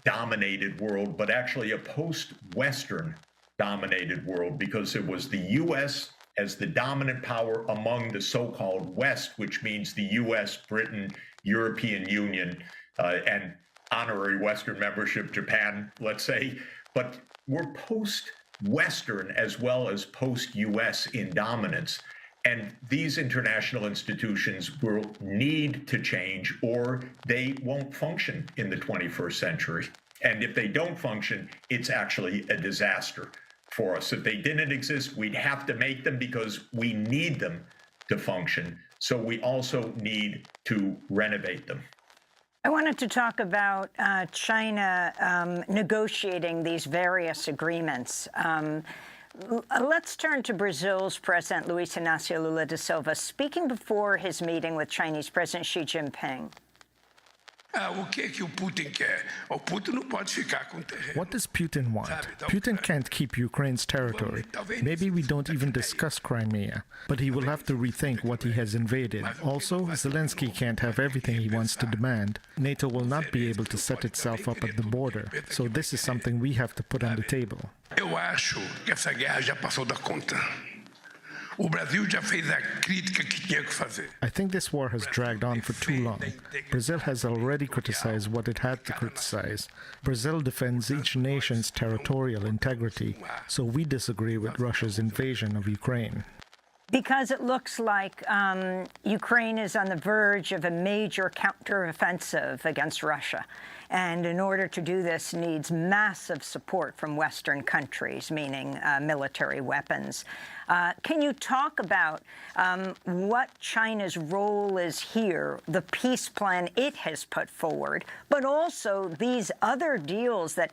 dominated world, but actually a post-Western dominated world, because it was the US as the dominant power among the so-called West, which means the US, Britain, European Union, and honorary Western membership, Japan, let's say. But we're post-Western as well as post-US in dominance. And these international institutions will need to change, or they won't function in the 21st century. And if they don't function, it's actually a disaster for us. If they didn't exist, we'd have to make them because we need them to function. So we also need to renovate them. I wanted to talk about China negotiating these various agreements. Let's turn to Brazil's President Luiz Inácio Lula da Silva, speaking before his meeting with Chinese President Xi Jinping. O que o Putin quer? O Putin não pode ficar com terreno. What does Putin want? Putin can't keep Ukraine's territory. Maybe we don't even discuss Crimea, but he will have to rethink what he has invaded. Also, Zelensky can't have everything he wants to demand. NATO will not be able to set itself up at the border, so this is something we have to put on the table. Eu acho que essa guerra já passou da conta. O Brasil já fez a crítica que tinha que fazer. I think this war has dragged on for too long. Brazil has already criticized what it had to criticize. Brazil defends each nation's territorial integrity, so we disagree with Russia's invasion of Ukraine. Because it looks like Ukraine is on the verge of a major counteroffensive against Russia. And in order to do this, needs massive support from Western countries, meaning military weapons. Can you talk about what China's role is here, the peace plan it has put forward, but also these other deals that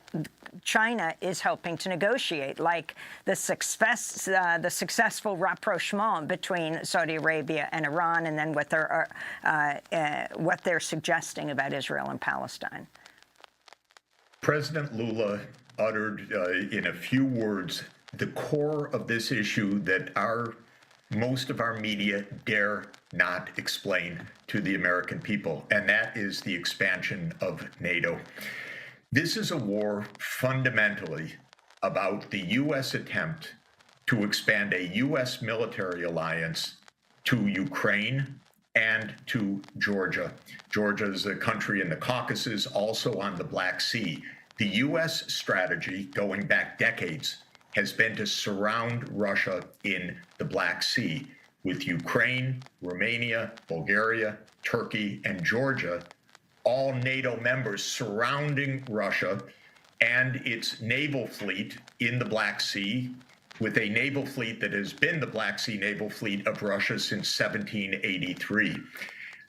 China is helping to negotiate, like the successful rapprochement between Saudi Arabia and Iran, and then what they're suggesting about Israel and Palestine? President Lula uttered in a few words the core of this issue that most of our media dare not explain to the American people, and that is the expansion of NATO. This is a war fundamentally about the U.S. attempt to expand a U.S. military alliance to Ukraine and to Georgia. Georgia is a country in the Caucasus, also on the Black Sea. The U.S. strategy, going back decades, has been to surround Russia in the Black Sea, with Ukraine, Romania, Bulgaria, Turkey, and Georgia, all NATO members surrounding Russia and its naval fleet in the Black Sea, with a naval fleet that has been the Black Sea naval fleet of Russia since 1783.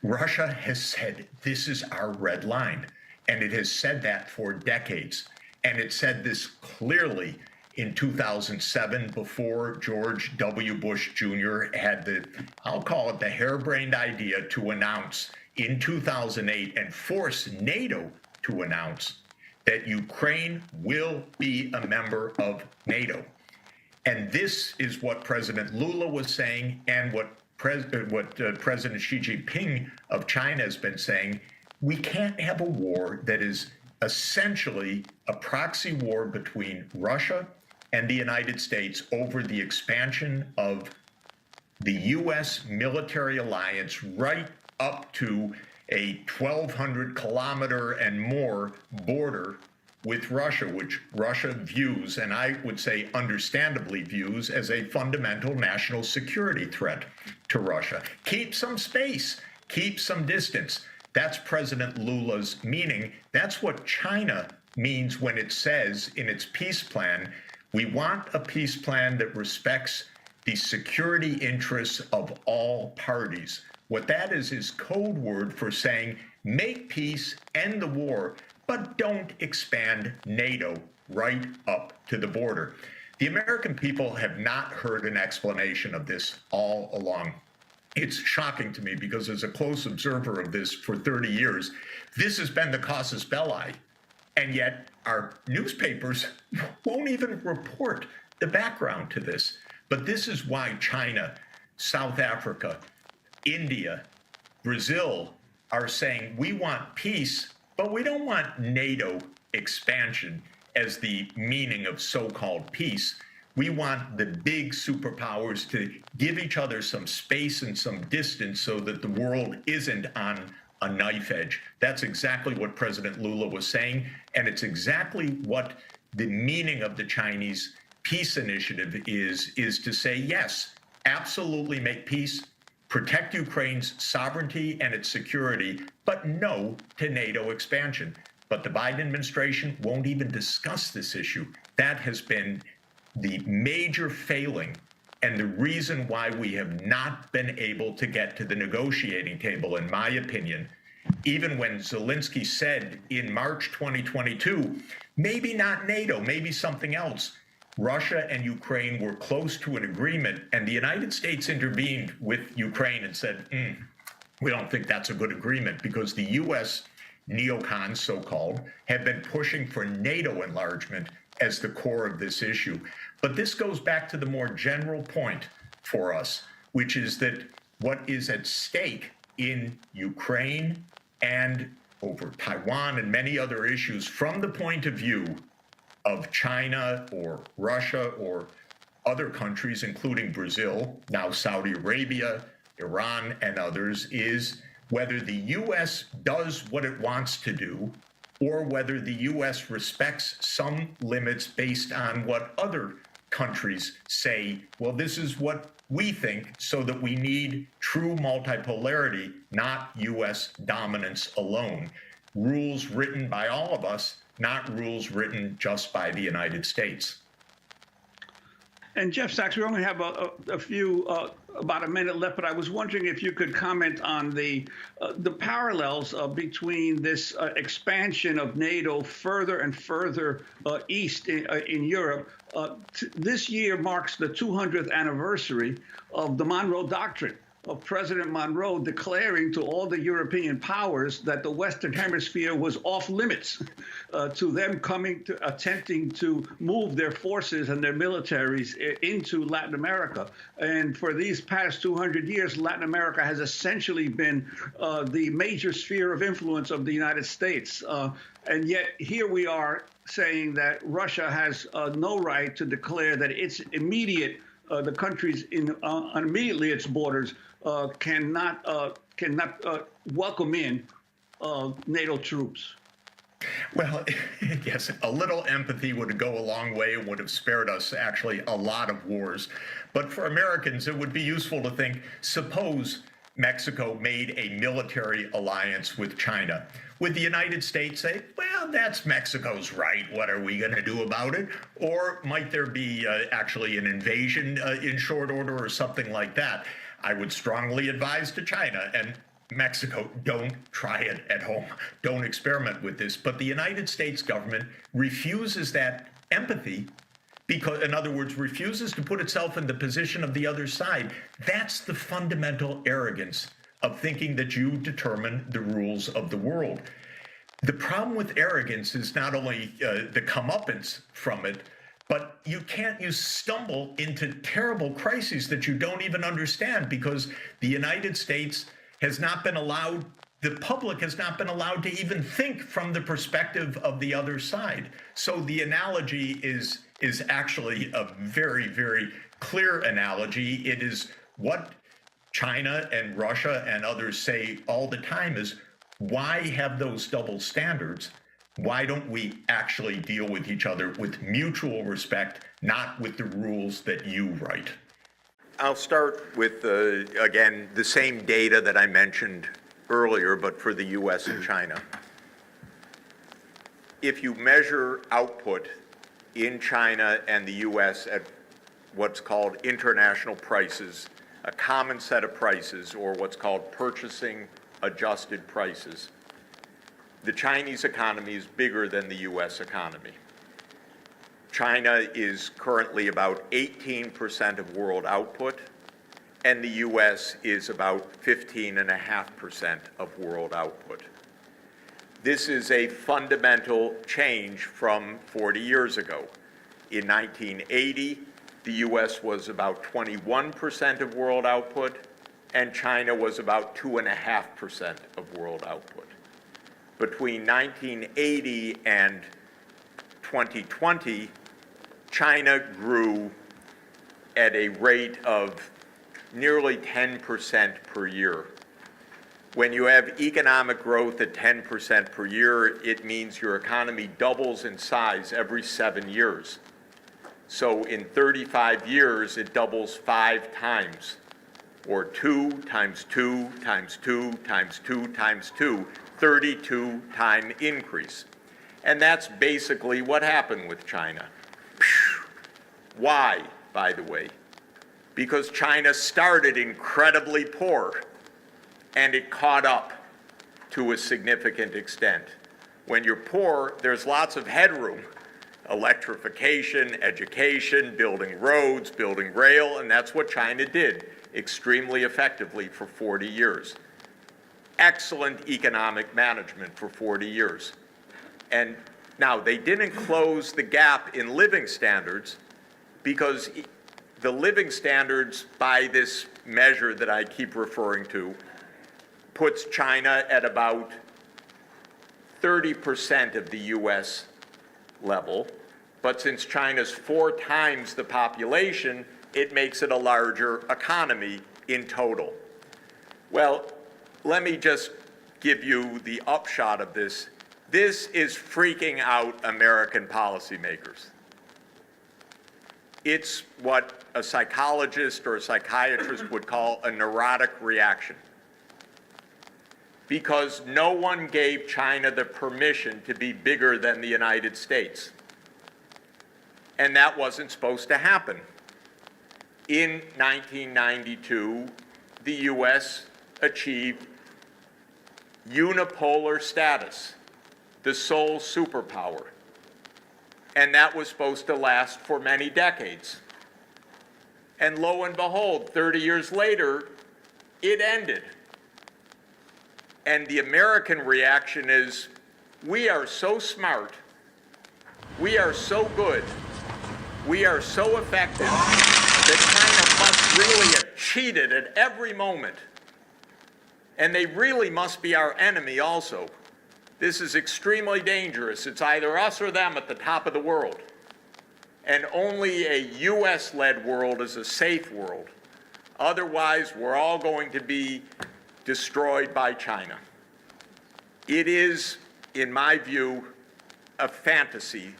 Russia has said, this is our red line, and it has said that for decades. And it said this clearly in 2007, before George W. Bush Jr. had I'll call it the harebrained idea to announce in 2008 and force NATO to announce that Ukraine will be a member of NATO. And this is what President Lula was saying, and what President Xi Jinping of China has been saying. We can't have a war that is essentially a proxy war between Russia and the United States over the expansion of the U.S. military alliance right up to a 1,200-kilometer and more border with Russia, which Russia views, and I would say understandably views, as a fundamental national security threat to Russia. Keep some space, keep some distance. That's President Lula's meaning. That's what China means when it says in its peace plan, we want a peace plan that respects the security interests of all parties. What that is code word for saying, make peace, end the war, but don't expand NATO right up to the border. The American people have not heard an explanation of this all along. It's shocking to me because as a close observer of this for 30 years, this has been the casus belli. And yet our newspapers won't even report the background to this. But this is why China, South Africa, India, Brazil are saying we want peace, but we don't want NATO expansion as the meaning of so-called peace. We want the big superpowers to give each other some space and some distance so that the world isn't on a knife edge. That's exactly what President Lula was saying, and it's exactly what the meaning of the Chinese peace initiative is to say, yes, absolutely make peace, protect Ukraine's sovereignty and its security, but no to NATO expansion. But the Biden administration won't even discuss this issue. That has been the major failing and the reason why we have not been able to get to the negotiating table, in my opinion. Even when Zelensky said in March 2022, maybe not NATO, maybe something else, Russia and Ukraine were close to an agreement, and the United States intervened with Ukraine and said, we don't think that's a good agreement, because the U.S. neocons, so-called, have been pushing for NATO enlargement as the core of this issue. But this goes back to the more general point for us, which is that what is at stake in Ukraine and over Taiwan and many other issues from the point of view of China or Russia or other countries, including Brazil, now Saudi Arabia, Iran, and others, is whether the U.S. does what it wants to do or whether the U.S. respects some limits based on what other countries say, well, this is what we think, so that we need true multipolarity, not U.S. dominance alone. Rules written by all of us, not rules written just by the United States. And Jeff Sachs, we only have a few, about a minute left, but I was wondering if you could comment on the parallels between this expansion of NATO further and further east in Europe. This year marks the 200th anniversary of the Monroe Doctrine, of President Monroe declaring to all the European powers that the Western Hemisphere was off limits to them attempting to move their forces and their militaries into Latin America. And for these past 200 years, Latin America has essentially been the major sphere of influence of the United States. And yet here we are saying that Russia has no right to declare that its immediate the countries immediately its borders cannot welcome in NATO troops. Well, yes, a little empathy would go a long way and would have spared us actually a lot of wars. But for Americans, it would be useful to think, suppose Mexico made a military alliance with China. Would the United States say, well, that's Mexico's right, what are we going to do about it? Or might there be actually an invasion in short order or something like that? I would strongly advise to China and Mexico, don't try it at home. Don't experiment with this. But the United States government refuses that empathy because, in other words, refuses to put itself in the position of the other side. That's the fundamental arrogance of thinking that you determine the rules of the world. The problem with arrogance is not only the comeuppance from it, but you stumble into terrible crises that you don't even understand because the United States has not been allowed, the public has not been allowed to even think from the perspective of the other side. So the analogy is actually a very, very clear analogy. It is what China and Russia and others say all the time is, why have those double standards? Why don't we actually deal with each other with mutual respect, not with the rules that you write? I'll start with, again, the same data that I mentioned earlier, but for the US and China. If you measure output in China and the US at what's called international prices, a common set of prices, or what's called purchasing adjusted prices, the Chinese economy is bigger than the US economy. China is currently about 18% of world output, and the US is about 15.5% of world output. This is a fundamental change from 40 years ago. In 1980, the US was about 21% of world output, and China was about 2.5% of world output. Between 1980 and 2020, China grew at a rate of nearly 10% per year. When you have economic growth at 10% per year, it means your economy doubles in size every 7 years. So in 35 years, it doubles 5 times, or 2 times 2 times 2 times 2 times 2, 32-time increase. And that's basically what happened with China. Why, by the way? Because China started incredibly poor, and it caught up to a significant extent. When you're poor, there's lots of headroom. Electrification, education, building roads, building rail, and that's what China did extremely effectively for 40 years. excellent economic management for 40 years. And now, they didn't close the gap in living standards because the living standards, by this measure that I keep referring to, puts China at about 30% of the US level. But since China's 4 times the population, it makes it a larger economy in total. Well, let me just give you the upshot of this. This is freaking out American policymakers. It's what a psychologist or a psychiatrist would call a neurotic reaction. Because no one gave China the permission to be bigger than the United States. And that wasn't supposed to happen. In 1992, the US achieved unipolar status, the sole superpower. And that was supposed to last for many decades. And lo and behold, 30 years later, it ended. And the American reaction is, we are so smart, we are so good, we are so effective that China must really have cheated at every moment. And they really must be our enemy also. This is extremely dangerous. It's either us or them at the top of the world. And only a US-led world is a safe world. Otherwise, we're all going to be destroyed by China. It is, in my view, a fantasy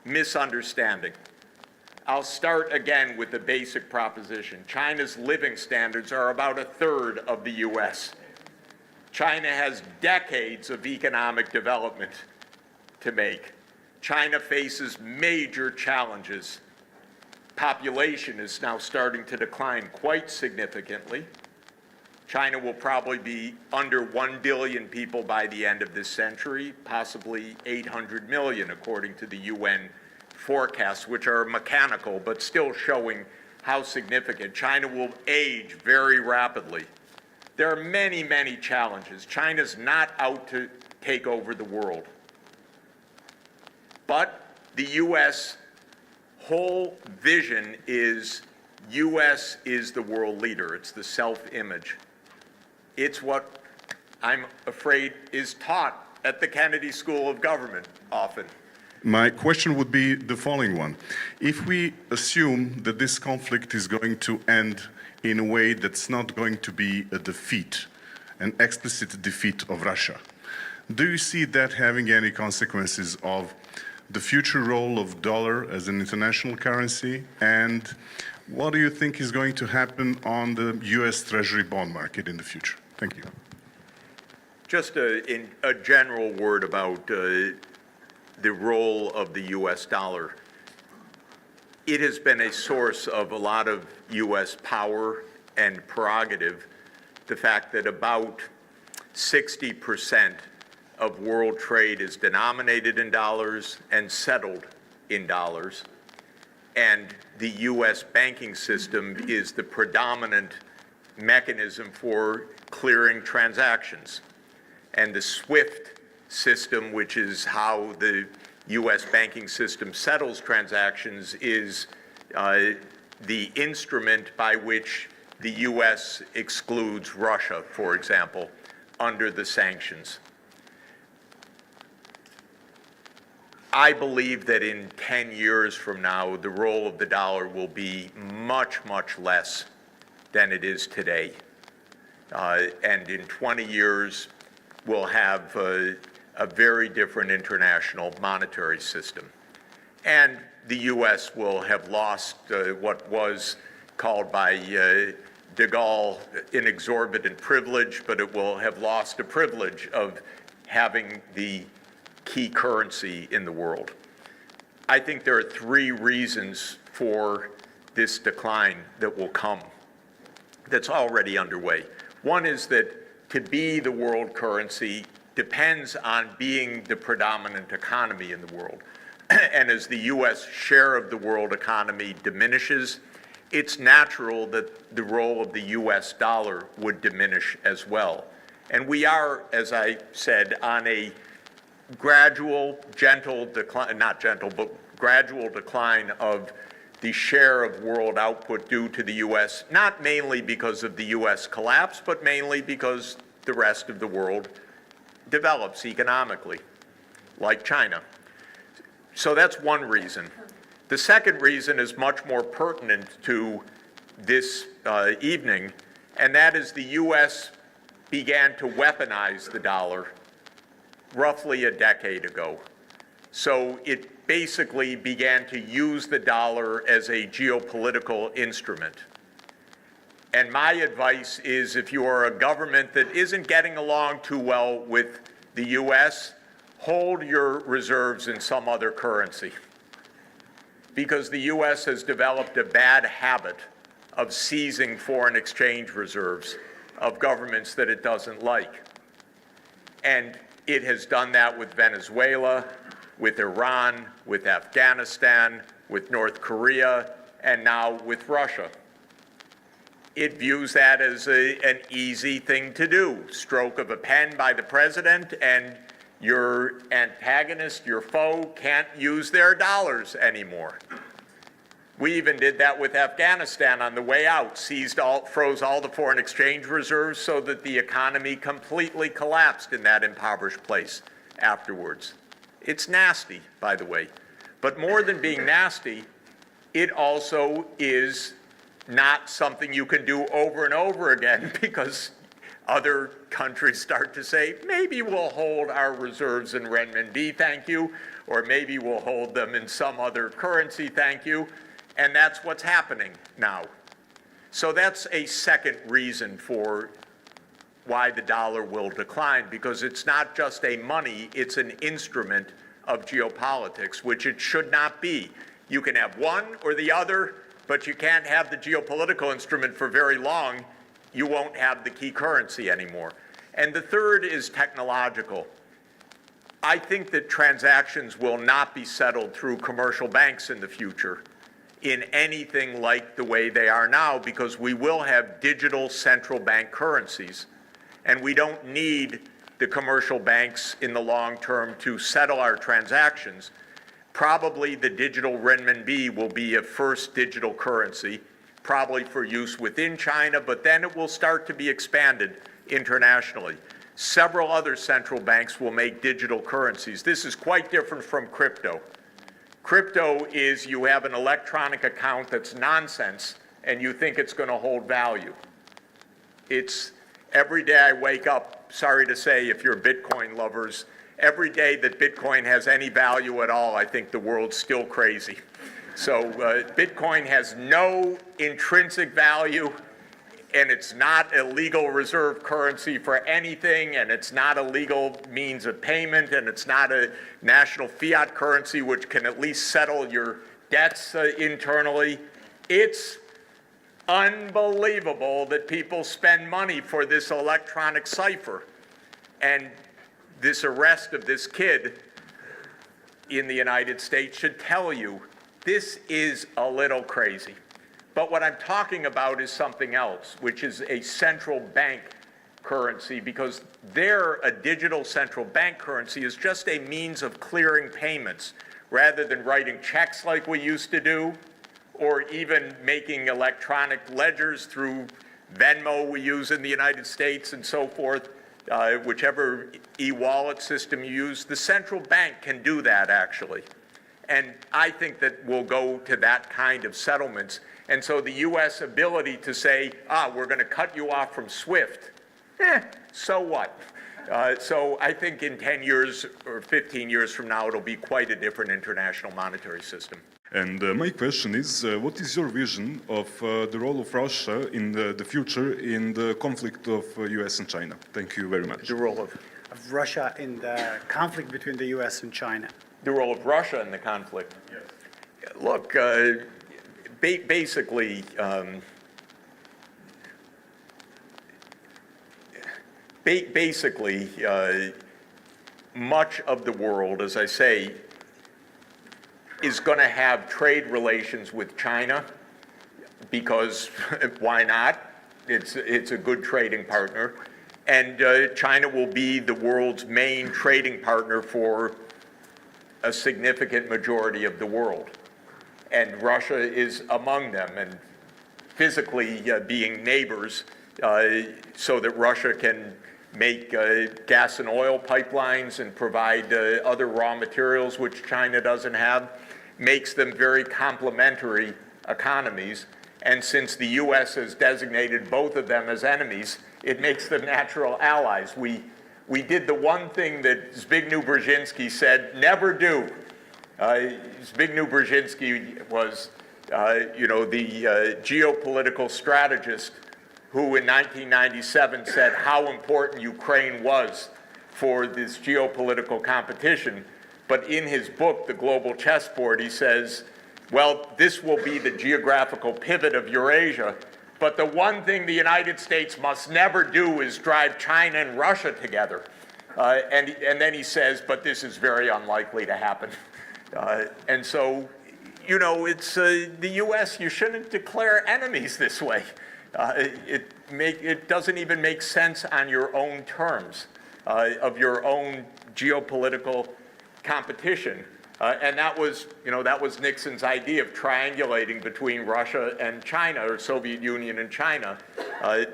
misunderstanding. I'll start again with the basic proposition. China's living standards are about 1/3 of the US. China has decades of economic development to make. China faces major challenges. Population is now starting to decline quite significantly. China will probably be under 1 billion people by the end of this century, possibly 800 million, according to the UN forecasts, which are mechanical, but still showing how significant. China will age very rapidly. There are many, many challenges. China's not out to take over the world. But the U.S. whole vision is U.S. is the world leader. It's the self-image. It's what I'm afraid is taught at the Kennedy School of Government often. My question would be the following one. If we assume that this conflict is going to end in a way that's not going to be a defeat, an explicit defeat of Russia, do you see that having any consequences of the future role of dollar as an international currency? And what do you think is going to happen on the U.S. Treasury bond market in the future? Thank you. Just in a general word about the role of the U.S. dollar. It has been a source of a lot of U.S. power and prerogative. The fact that about 60% of world trade is denominated in dollars and settled in dollars. And the U.S. banking system is the predominant mechanism for clearing transactions. And the SWIFT system, which is how the U.S. banking system settles transactions, is the instrument by which the U.S. excludes Russia, for example, under the sanctions. I believe that in 10 years from now, the role of the dollar will be much, much less than it is today. And in 20 years, we'll have a very different international monetary system. And the U.S. will have lost what was called by de Gaulle an exorbitant privilege, but it will have lost a privilege of having the key currency in the world. I think there are 3 reasons for this decline that will come, that's already underway. One is that to be the world currency depends on being the predominant economy in the world. And as the U.S. share of the world economy diminishes, it's natural that the role of the U.S. dollar would diminish as well. And we are, as I said, on a gradual, gentle decline, not gentle, but gradual decline of the share of world output due to the U.S., not mainly because of the U.S. collapse, but mainly because the rest of the world develops economically, like China. So that's one reason. The second reason is much more pertinent to this evening, and that is the U.S. began to weaponize the dollar roughly a decade ago. So it basically began to use the dollar as a geopolitical instrument. And my advice is, if you are a government that isn't getting along too well with the U.S., hold your reserves in some other currency. Because the U.S. has developed a bad habit of seizing foreign exchange reserves of governments that it doesn't like. And it has done that with Venezuela, with Iran, with Afghanistan, with North Korea, and now with Russia. It views that as an easy thing to do. Stroke of a pen by the president, and your antagonist, your foe, can't use their dollars anymore. We even did that with Afghanistan on the way out, froze all the foreign exchange reserves so that the economy completely collapsed in that impoverished place afterwards. It's nasty, by the way. But more than being nasty, it also is not something you can do over and over again, because other countries start to say, maybe we'll hold our reserves in renminbi, thank you, or maybe we'll hold them in some other currency, thank you. And that's what's happening now. So that's a second reason for why the dollar will decline, because it's not just a money, it's an instrument of geopolitics, which it should not be. You can have one or the other, but you can't have the geopolitical instrument for very long. You won't have the key currency anymore. And the third is technological. I think that transactions will not be settled through commercial banks in the future in anything like the way they are now, because we will have digital central bank currencies. And we don't need the commercial banks in the long term to settle our transactions. Probably the digital renminbi will be a first digital currency, probably for use within China, but then it will start to be expanded internationally. Several other central banks will make digital currencies. This is quite different from crypto. Crypto is you have an electronic account that's nonsense and you think it's going to hold value. It's every day I wake up, sorry to say if you're Bitcoin lovers, every day that Bitcoin has any value at all, I think the world's still crazy. So Bitcoin has no intrinsic value, and it's not a legal reserve currency for anything, and it's not a legal means of payment, and it's not a national fiat currency which can at least settle your debts internally. It's unbelievable that people spend money for this electronic cipher. And this arrest of this kid in the United States should tell you this is a little crazy. But what I'm talking about is something else, which is a central bank currency, because there a digital central bank currency is just a means of clearing payments rather than writing checks like we used to do, or even making electronic ledgers through Venmo we use in the United States and so forth. Whichever e-wallet system you use, the central bank can do that actually. And I think that we'll go to that kind of settlements. And so the U.S. ability to say, we're going to cut you off from SWIFT, so what? So I think in 10 years or 15 years from now, it'll be quite a different international monetary system. And my question is, what is your vision of the role of Russia in the future in the conflict of U.S. and China? Thank you very much. The role of Russia in the conflict between the U.S. and China. The role of Russia in the conflict. Yes. Look, basically, much of the world, as I say, is going to have trade relations with China, because why not? It's a good trading partner. And China will be the world's main trading partner for a significant majority of the world. And Russia is among them, and physically being neighbors, so that Russia can make gas and oil pipelines and provide other raw materials which China doesn't have, makes them very complementary economies. And since the U.S. has designated both of them as enemies, it makes them natural allies. We did the one thing that Zbigniew Brzezinski said never do. Zbigniew Brzezinski was, the geopolitical strategist who in 1997 said how important Ukraine was for this geopolitical competition. But in his book, The Global Chessboard, he says, well, this will be the geographical pivot of Eurasia, but the one thing the United States must never do is drive China and Russia together. And then he says, but this is very unlikely to happen. And so, it's the U.S., you shouldn't declare enemies this way. It doesn't even make sense on your own terms of your own geopolitical competition. And that was Nixon's idea of triangulating between Russia and China, or Soviet Union and China,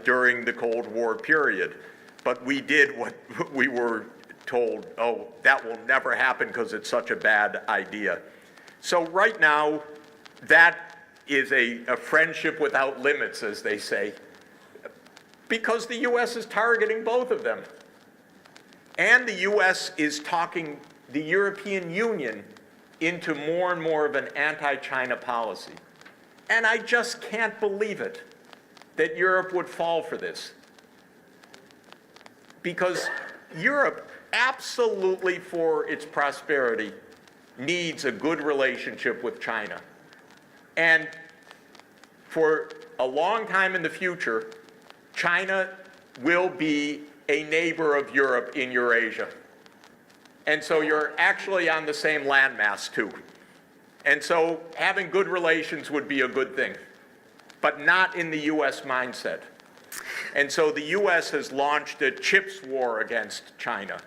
during the Cold War period. But we did what we were told, oh, that will never happen because it's such a bad idea. So right now, that is a friendship without limits, as they say, because the U.S. is targeting both of them. And the U.S. is talking the European Union into more and more of an anti-China policy. And I just can't believe it that Europe would fall for this. Because Europe, absolutely for its prosperity, needs a good relationship with China. And for a long time in the future, China will be a neighbor of Europe in Eurasia. And so you're actually on the same landmass too. And so having good relations would be a good thing, but not in the US mindset. And so the US has launched a chips war against China.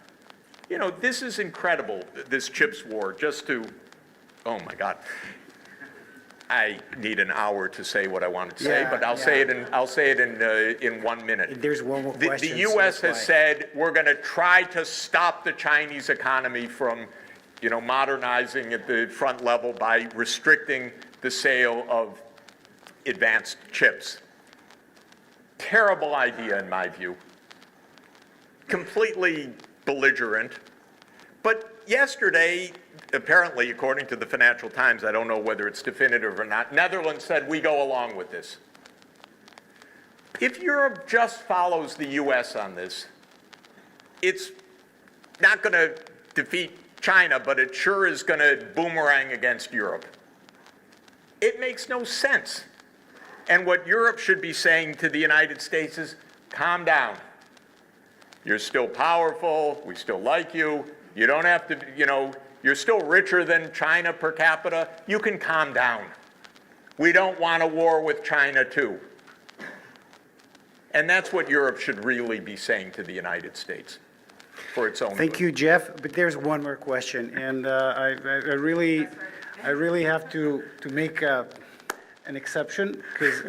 This is incredible, this chips war, oh my God. I need an hour to say what I wanted to say, but I'll say it in 1 minute. There's one more question. The U.S. has said we're going to try to stop the Chinese economy from, modernizing at the front level by restricting the sale of advanced chips. Terrible idea in my view. Completely belligerent. But yesterday, apparently, according to the Financial Times, I don't know whether it's definitive or not, Netherlands said we go along with this. If Europe just follows the US on this, it's not going to defeat China, but it sure is going to boomerang against Europe. It makes no sense. And what Europe should be saying to the United States is, calm down. You're still powerful. We still like you. You don't have to, you're still richer than China per capita. You can calm down. We don't want a war with China too. And that's what Europe should really be saying to the United States for its own Thank good. you, Jeff. But there's one more question, and I really have to make an exception, because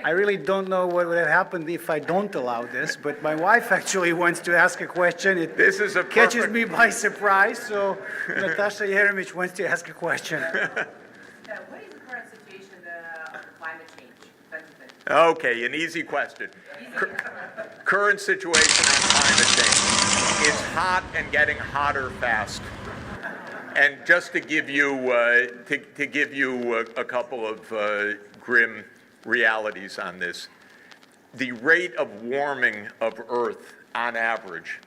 I really don't know what would have happened if I don't allow this, but my wife actually wants to ask a question. This is a catches me by surprise, so Natasha Yeremich wants to ask a question. What is the current situation of climate change? Okay, an easy question. Current situation on climate change. It's hot and getting hotter fast. And just to give you a couple of grim realities on this, the rate of warming of Earth on average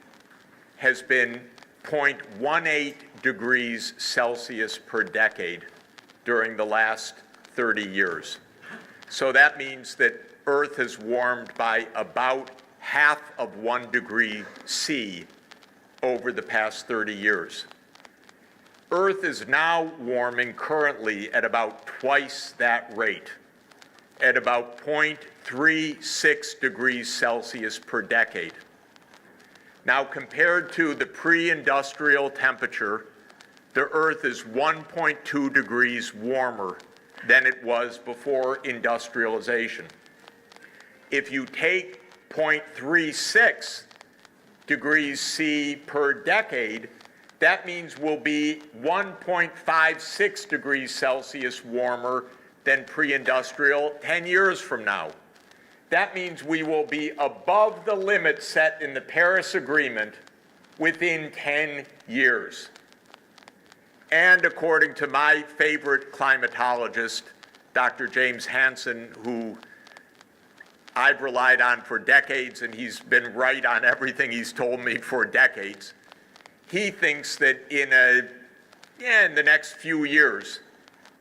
has been 0.18 degrees Celsius per decade during the last 30 years. So that means that Earth has warmed by about half of 1 degree C over the past 30 years. Earth is now warming currently at about twice that rate, at about 0.36 degrees Celsius per decade. Now, compared to the pre-industrial temperature, the Earth is 1.2 degrees warmer than it was before industrialization. If you take 0.36 degrees C per decade, that means we'll be 1.56 degrees Celsius warmer than pre-industrial 10 years from now. That means we will be above the limit set in the Paris Agreement within 10 years. And according to my favorite climatologist, Dr. James Hansen, who I've relied on for decades, and he's been right on everything he's told me for decades, he thinks that in the next few years,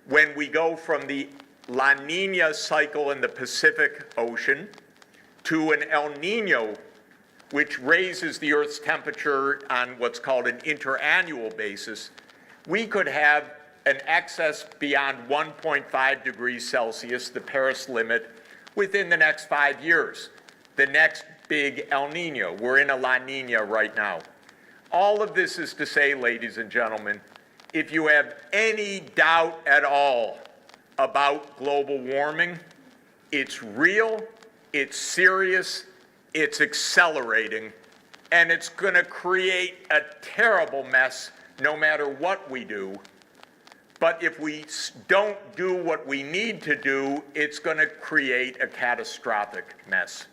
when we go from the La Nina cycle in the Pacific Ocean to an El Nino, which raises the Earth's temperature on what's called an interannual basis, we could have an excess beyond 1.5 degrees Celsius, the Paris limit, within the next 5 years, the next big El Nino. We're in a La Nina right now. All of this is to say, ladies and gentlemen, if you have any doubt at all about global warming, it's real, it's serious, it's accelerating, and it's going to create a terrible mess no matter what we do. But if we don't do what we need to do, it's going to create a catastrophic mess.